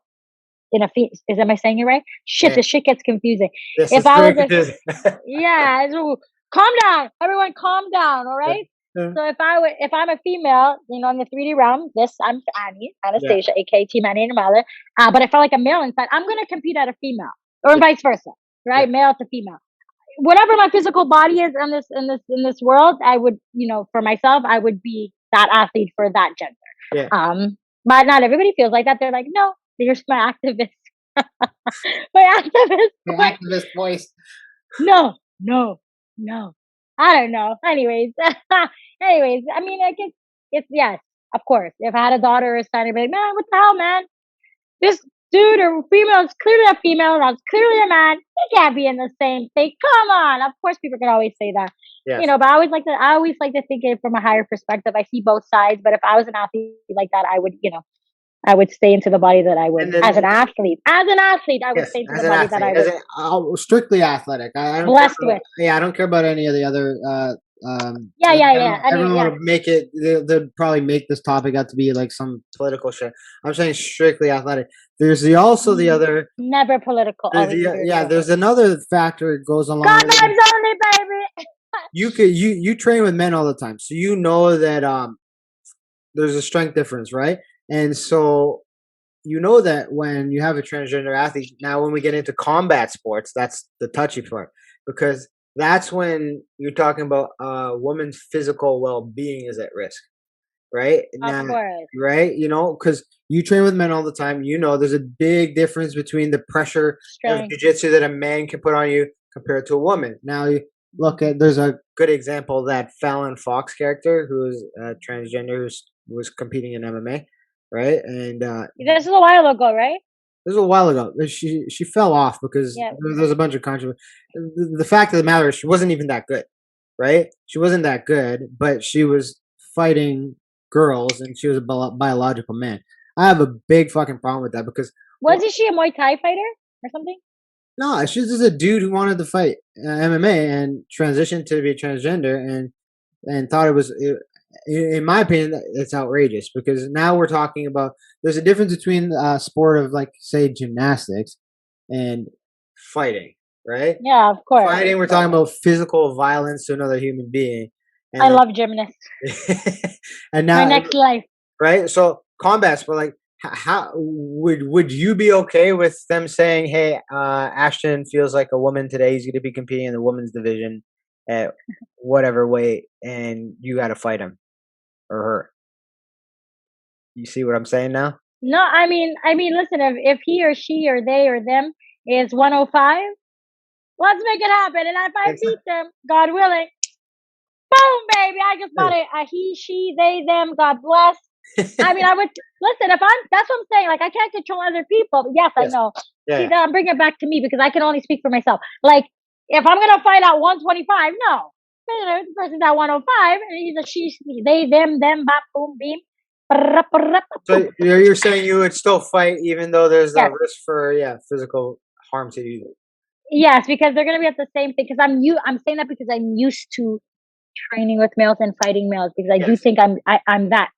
I saying it right? Shit, yeah. the shit gets confusing. Yes, If it's I very was confusing. yeah, calm down, everyone, calm down, all right. Yeah. So if I'm a female, in the 3D realm, I'm Yeah. Anastasia, aka Team Annie and Mother. But I felt like a male inside. I'm gonna compete at a female, or Yeah. vice versa, right? Yeah. Male to female. Whatever my physical body is in this world, I would, for myself, I would be that athlete for that gender. Yeah. But not everybody feels like that. They're like, no, here's my activist, my activist, The activist voice. no, no, no. I don't know. Anyways, I mean, I guess it's yes, of course. If I had a daughter or a son, I'd be like, man, what the hell, man? This dude or female is clearly a female, and I was clearly a man. They can't be in the same thing. Come on. Of course, people can always say that. Yes. But I always like to think it from a higher perspective. I see both sides, but if I was an athlete like that, I would stay into the body that I would. As an athlete, I would Yes, stay into as the an body that I athlete, was strictly athletic. I don't care blessed about, with. yeah, I don't care about any of the other. Yeah. Everyone would make it. They'd probably make this topic out to be like some political shit. I'm saying strictly athletic. There's also the other. Never political. Always There's another factor that goes along. God vibes only, baby. You train with men all the time, so you know that there's a strength difference, right? And so you know that when you have a transgender athlete, now when we get into combat sports, that's the touchy part, because that's when you're talking about a woman's physical well-being is at risk, right? Of course. Right? Because you train with men all the time, there's a big difference between the pressure of jiu-jitsu that a man can put on you compared to a woman. Now, there's a good example, that Fallon Fox character, who is transgender, who was competing in MMA, right? And this is a while ago, right? This was a while ago. She fell off because there was a bunch of controversy. The fact of the matter is, she wasn't even that good, right? She wasn't that good, but she was fighting girls, and she was a biological man. I have a big fucking problem with that because wasn't she a Muay Thai fighter or something? No, she's just a dude who wanted to fight MMA and transitioned to be transgender and thought it was. In my opinion, it's outrageous because now we're talking about there's a difference between a sport of, like, say, gymnastics and fighting, right? Yeah, of course. Fighting, we're talking about physical violence to another human being. And I love gymnasts. And now, my next life, right? So combat sport, like, how would you be okay with them saying, "Hey, Ashton feels like a woman today. He's going to be competing in the women's division at whatever weight, and you got to fight him or her." You see what I'm saying now? No, I mean, listen. If he or she or they or them is 105, let's make it happen. And if I beat them, God willing, boom, baby, I just bought it. A he, she, they, them. God bless. I mean, I would listen. That's what I'm saying. Like, I can't control other people. But yes, I know. Yeah. See, I'm bringing it back to me because I can only speak for myself. Like, if I'm gonna fight at 125, no, this person's at 105, and he's a she, they, them, bop, boom, beam. So you're saying you would still fight even though there's a risk for physical harm to you? Yes, because they're gonna be at the same thing. Because I'm saying that because I'm used to training with males and fighting males because I do think I'm that.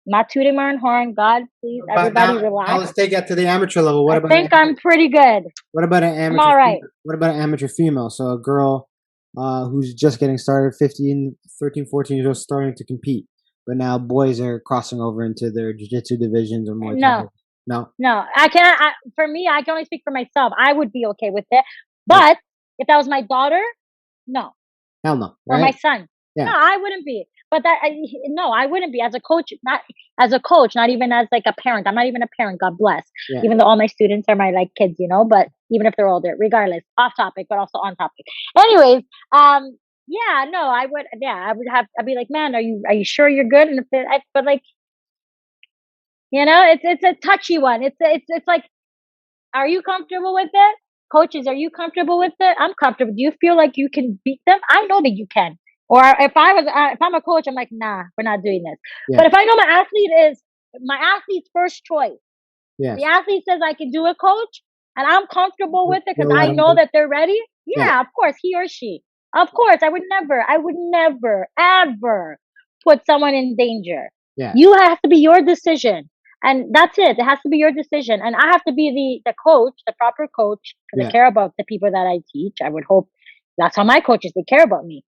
Not tooting my own horn. God, please, everybody relax. Now let's take it to the amateur level. I think I'm pretty good. What about an amateur? I'm all right. What about an amateur female? So a girl who's just getting started, 13, 14 years old, starting to compete. But now boys are crossing over into their jiu-jitsu divisions or more. No. I cannot. For me, I can only speak for myself. I would be okay with it. But If that was my daughter, no. Hell no, Or right? my son. Yeah. No, I wouldn't be. But no, I wouldn't be as a coach. Not as a coach. Not even as like a parent. I'm not even a parent. God bless. Yeah. Even though all my students are my like kids, you know. But even if they're older, regardless, off topic, but also on topic. Anyways, yeah, no, I would. Yeah, I would have. I'd be like, man, are you sure you're good? And if but like, it's a touchy one. It's like, are you comfortable with it? Coaches, are you comfortable with it? I'm comfortable. Do you feel like you can beat them? I know that you can. Or if I'm a coach, I'm like, nah, we're not doing this. Yeah. But if I know my athlete's first choice, Yes. the athlete says I can do it, coach, and I'm comfortable with it because You'll let I him know do- that they're ready. Yeah, of course, he or she. Of course, I would never, ever put someone in danger. Yeah. You have to be your decision. And that's it. It has to be your decision. And I have to be the coach, the proper coach, because Yeah. I care about the people that I teach. I would hope that's how my coaches, they care about me.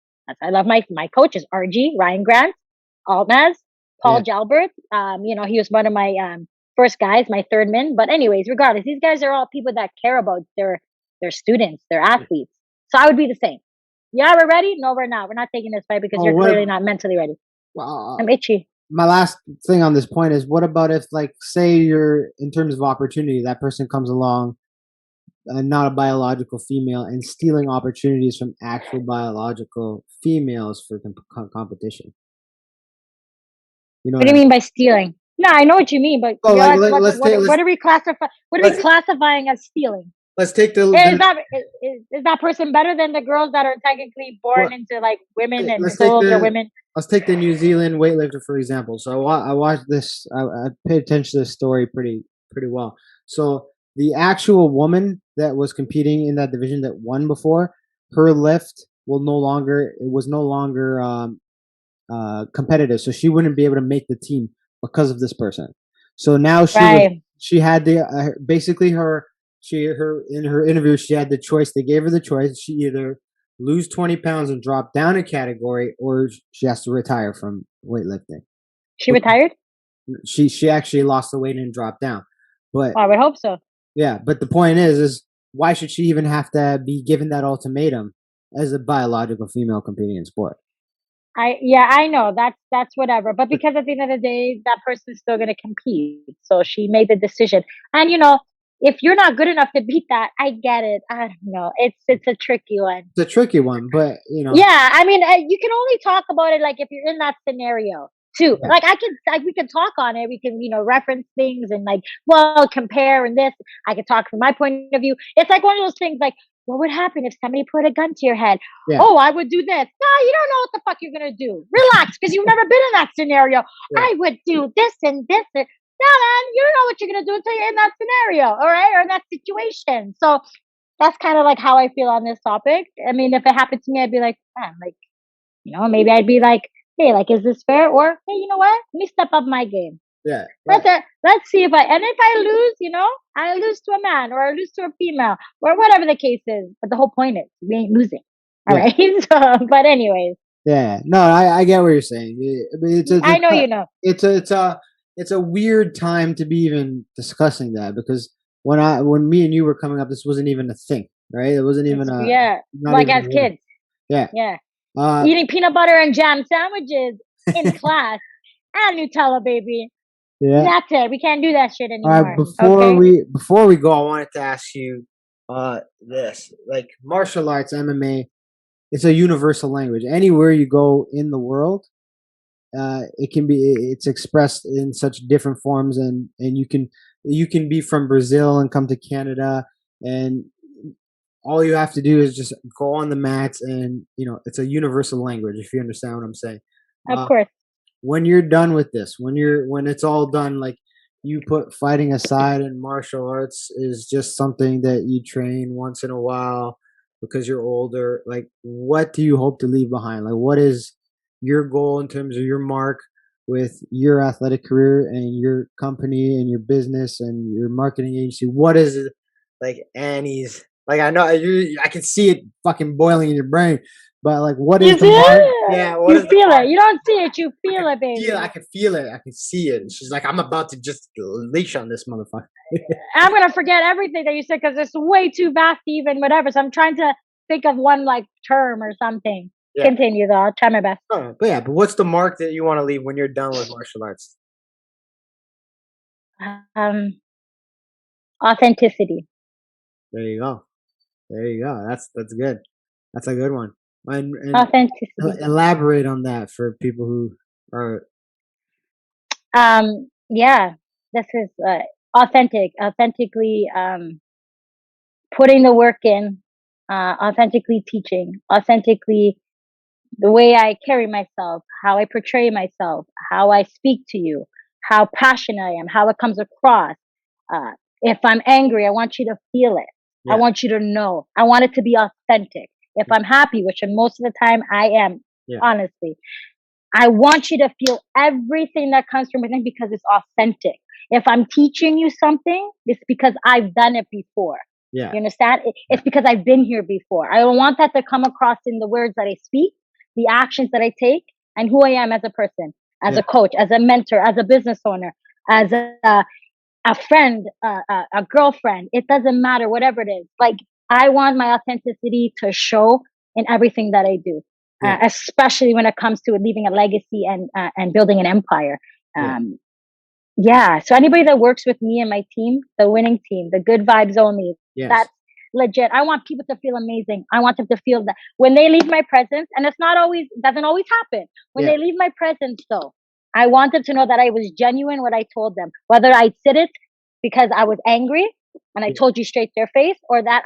I love my coaches, RG, Ryan Grant, Altnaz, Paul Jalbert. He was one of my first guys, my third man. But anyways, regardless, these guys are all people that care about their students, their athletes. So I would be the same. Yeah, we're ready? No, we're not. We're not taking this fight because you're clearly not mentally ready. I'm itchy. My last thing on this point is, what about if, like, say you're, in terms of opportunity, that person comes along, not a biological female, and stealing opportunities from actual biological females for competition? You know What do you mean by stealing? No, I know what you mean, but Oh, like, what are we classifying? What are we classifying as stealing? let's take the Is that person better than the girls that are technically born into like women and let's souls are women? Let's take the New Zealand weightlifter for example. So I watched this. I paid attention to this story pretty well. So the actual woman that was competing in that division that won before, her lift was no longer competitive, so she wouldn't be able to make the team because of this person. So now she had the basically her in her interview she had the choice. They gave her the choice. She either lose 20 pounds and drop down a category, or she has to retire from weightlifting. She retired? She actually lost the weight and dropped down. But I would hope so. Yeah, but the point is why should she even have to be given that ultimatum as a biological female competing in sport? I know that's whatever, but because at the end of the day, that person's still going to compete. So she made the decision, and if you're not good enough to beat that, I get it. I don't know. It's a tricky one. It's a tricky one, but Yeah, I mean, you can only talk about it like if you're in that scenario too. Yeah. Like we can talk on it. We can reference things and compare and this. I can talk from my point of view. It's like one of those things like, what would happen if somebody put a gun to your head? Yeah. Oh, I would do this. No, you don't know what the fuck you're gonna do. Relax, because you've never been in that scenario. Yeah. I would do this and this. No, man, you don't know what you're gonna do until you're in that scenario, all right, or in that situation. So that's kind of like how I feel on this topic. I mean, if it happened to me, I'd be like, man, like, maybe I'd be like, hey, like, is this fair? Or hey, you know what? Let me step up my game. Yeah. Right. Let's see if I lose, I lose to a man or I lose to a female or whatever the case is. But the whole point is we ain't losing. All right. So, but anyways. Yeah. No, I get what you're saying. I know you know. It's a weird time to be even discussing that, because when me and you were coming up, this wasn't even a thing, right? It wasn't even like as kids. Yeah. Yeah. Eating peanut butter and jam sandwiches in class and Nutella, baby. Yeah. That's it. We can't do that shit anymore. Before we go, I wanted to ask you this. Like, martial arts, MMA, it's a universal language. Anywhere you go in the world, it's expressed in such different forms, and you can be from Brazil and come to Canada, and all you have to do is just go on the mats, and it's a universal language, if you understand what I'm saying. Of course. When you're done with this, when it's all done, like, you put fighting aside and martial arts is just something that you train once in a while because you're older, like, what do you hope to leave behind? Like, what is your goal in terms of your mark with your athletic career and your company and your business and your marketing agency? What is it, like, Annie's, like, I know I can see it fucking boiling in your brain, but, like, what is the mark? Yeah, you feel it. You don't see it, you feel it, baby. I can feel it. I can see it. And she's like, I'm about to just leash on this motherfucker. I'm gonna forget everything that you said because it's way too vast to even whatever. So I'm trying to think of one like term or something. Yeah. Continue though. I'll try my best. Oh, but what's the mark that you want to leave when you're done with martial arts? Um, Authenticity. There you go. There you go. That's good. That's a good one. And Authenticity. elaborate on that for people who are. Yeah, this is authentically putting the work in, authentically teaching, authentically the way I carry myself, how I portray myself, how I speak to you, how passionate I am, how it comes across. Uh, if I'm angry, I want you to feel it. I Yeah. want you to know. I want it to be authentic. If I'm happy, which most of the time I am, Yeah. honestly, I want you to feel everything that comes from within because it's authentic. If I'm teaching you something, it's because I've done it before. Yeah. You understand? It's because I've been here before. I don't want that to come across in the words that I speak, the actions that I take, and who I am as a person, as a coach, as a mentor, as a business owner, as a friend, a girlfriend. It doesn't matter, whatever it is. Like, I want my authenticity to show in everything that I do. Especially when it comes to leaving a legacy and building an empire. So anybody that works with me and my team, the winning team, the good vibes only, that's legit. I want people to feel amazing. I want them to feel that when they leave my presence, and doesn't always happen. When they leave my presence though, I want them to know that I was genuine what I told them. Whether I said it because I was angry and I told you straight to their face, or that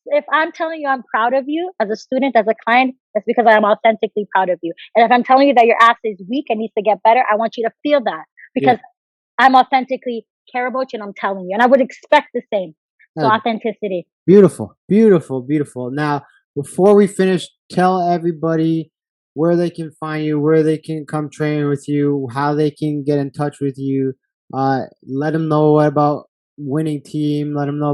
if I'm telling you I'm proud of you as a student, as a client, that's because I'm authentically proud of you. And if I'm telling you that your ass is weak and needs to get better, I want you to feel that because I'm authentically care about you and I'm telling you. And I would expect the same. So authenticity. Beautiful, beautiful, beautiful. Now, before we finish, tell everybody where they can find you, where they can come train with you, how they can get in touch with you. Let them know about winning team. Let them know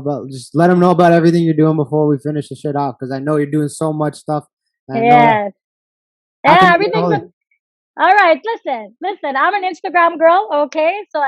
about everything you're doing before we finish the shit off. Because I know you're doing so much stuff. Yeah, everything's all right. Listen. I'm an Instagram girl. Okay, so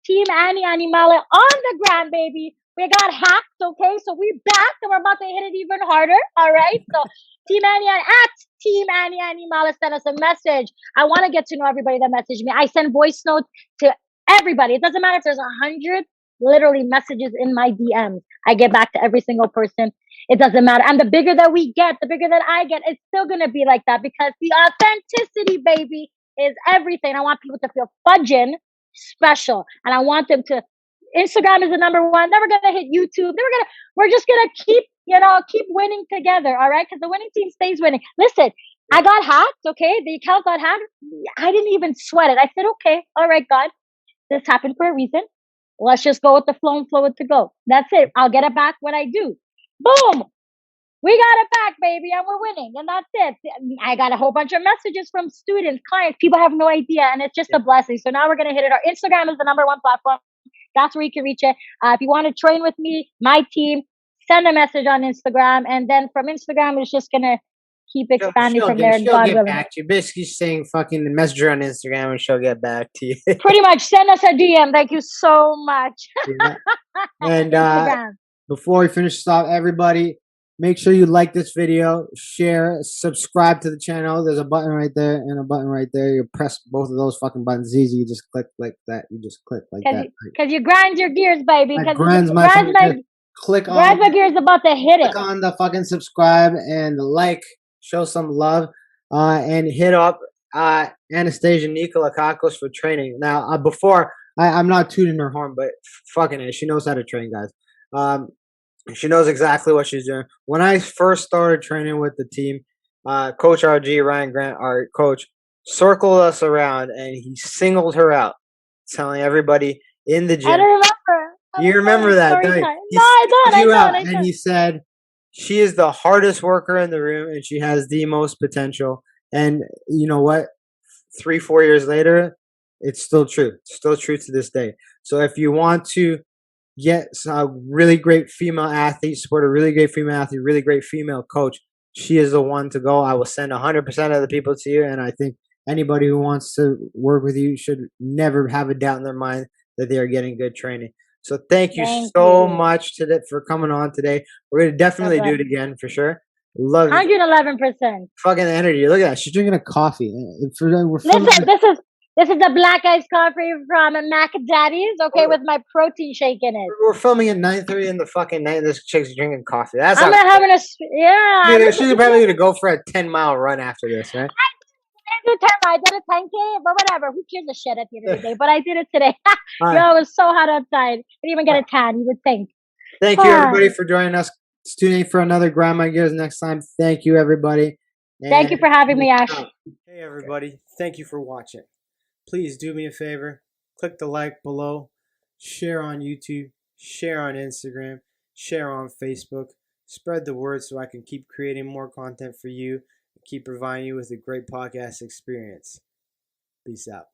Team Annie Animale on the gram, baby. We got hacked, okay? So we back and we're about to hit it even harder. All right. So Team Annie Animale send us a message. I want to get to know everybody that messaged me. I send voice notes to everybody. It doesn't matter if there's 100 literally messages in my DMs. I get back to every single person. It doesn't matter. And the bigger that we get, the bigger that I get, it's still gonna be like that because the authenticity, baby, is everything. I want people to feel fudging special. And I want them to Instagram is the number one. Then we're gonna hit YouTube. We're just gonna keep winning together, all right? Because the winning team stays winning. Listen, I got hacked, okay? The account got hacked. I didn't even sweat it. I said, okay, all right, God, this happened for a reason. Let's just go with the flow and flow with the go. That's it. I'll get it back when I do. Boom! We got it back, baby, and we're winning. And that's it. I got a whole bunch of messages from students, clients. People have no idea, and it's just a blessing. So now we're going to hit it. Our Instagram is the number one platform. That's where you can reach it. If you want to train with me, my team, send a message on Instagram. And then from Instagram, it's just going to keep expanding from there. She'll get back to you. Basically saying fucking message her on Instagram and she'll get back to you. Pretty much. Send us a DM. Thank you so much. And before we finish this off, everybody, make sure you like this video, share, subscribe to the channel. There's a button right there and a button right there. You press both of those fucking buttons easy. You just click like that. You just click like that. Because you grind your gears, baby. Grinds my gears about to hit it. Click on the fucking subscribe and the like. Show some love. And hit up Anastasia Nikolakakos for training. Now, before, I'm not tooting her horn, but fucking it. She knows how to train, guys. She knows exactly what she's doing. When I first started training with the team, Coach RG, Ryan Grant, our coach, circled us around and he singled her out, telling everybody in the gym. I don't remember. You remember that, don't you? No, I don't. And he said, she is the hardest worker in the room and she has the most potential. And you know what? 3-4 years later, it's still true. It's still true to this day. So if you want to get a really great female athlete, support a really great female athlete, really great female coach, she is the one to go. I will send 100% of the people to you. And I think anybody who wants to work with you should never have a doubt in their mind that they are getting good training. So thank you so much for coming on today. We're going to definitely do it again for sure. Love it. 111%. Fucking energy. Look at that. She's drinking a coffee. We're Listen, this is the black iced coffee from Mac Daddy's, okay, with my protein shake in it. We're filming at 9:30 in the fucking night. And this chick's drinking coffee. That's I'm not having a yeah. she's probably gonna go for a 10-mile run after this, right? I did a 10K, but whatever. Who gives a shit at the end of the day? But I did it today. Yo, it was so hot outside. Didn't even get a tan. You would think. Thank you, everybody, for joining us. Tune in for another Grandma Gears next time. Thank you, everybody. Thank you for having me, Ash. Hey, everybody. Thank you for watching. Please do me a favor. Click the like below. Share on YouTube. Share on Instagram. Share on Facebook. Spread the word so I can keep creating more content for you and keep providing you with a great podcast experience. Peace out.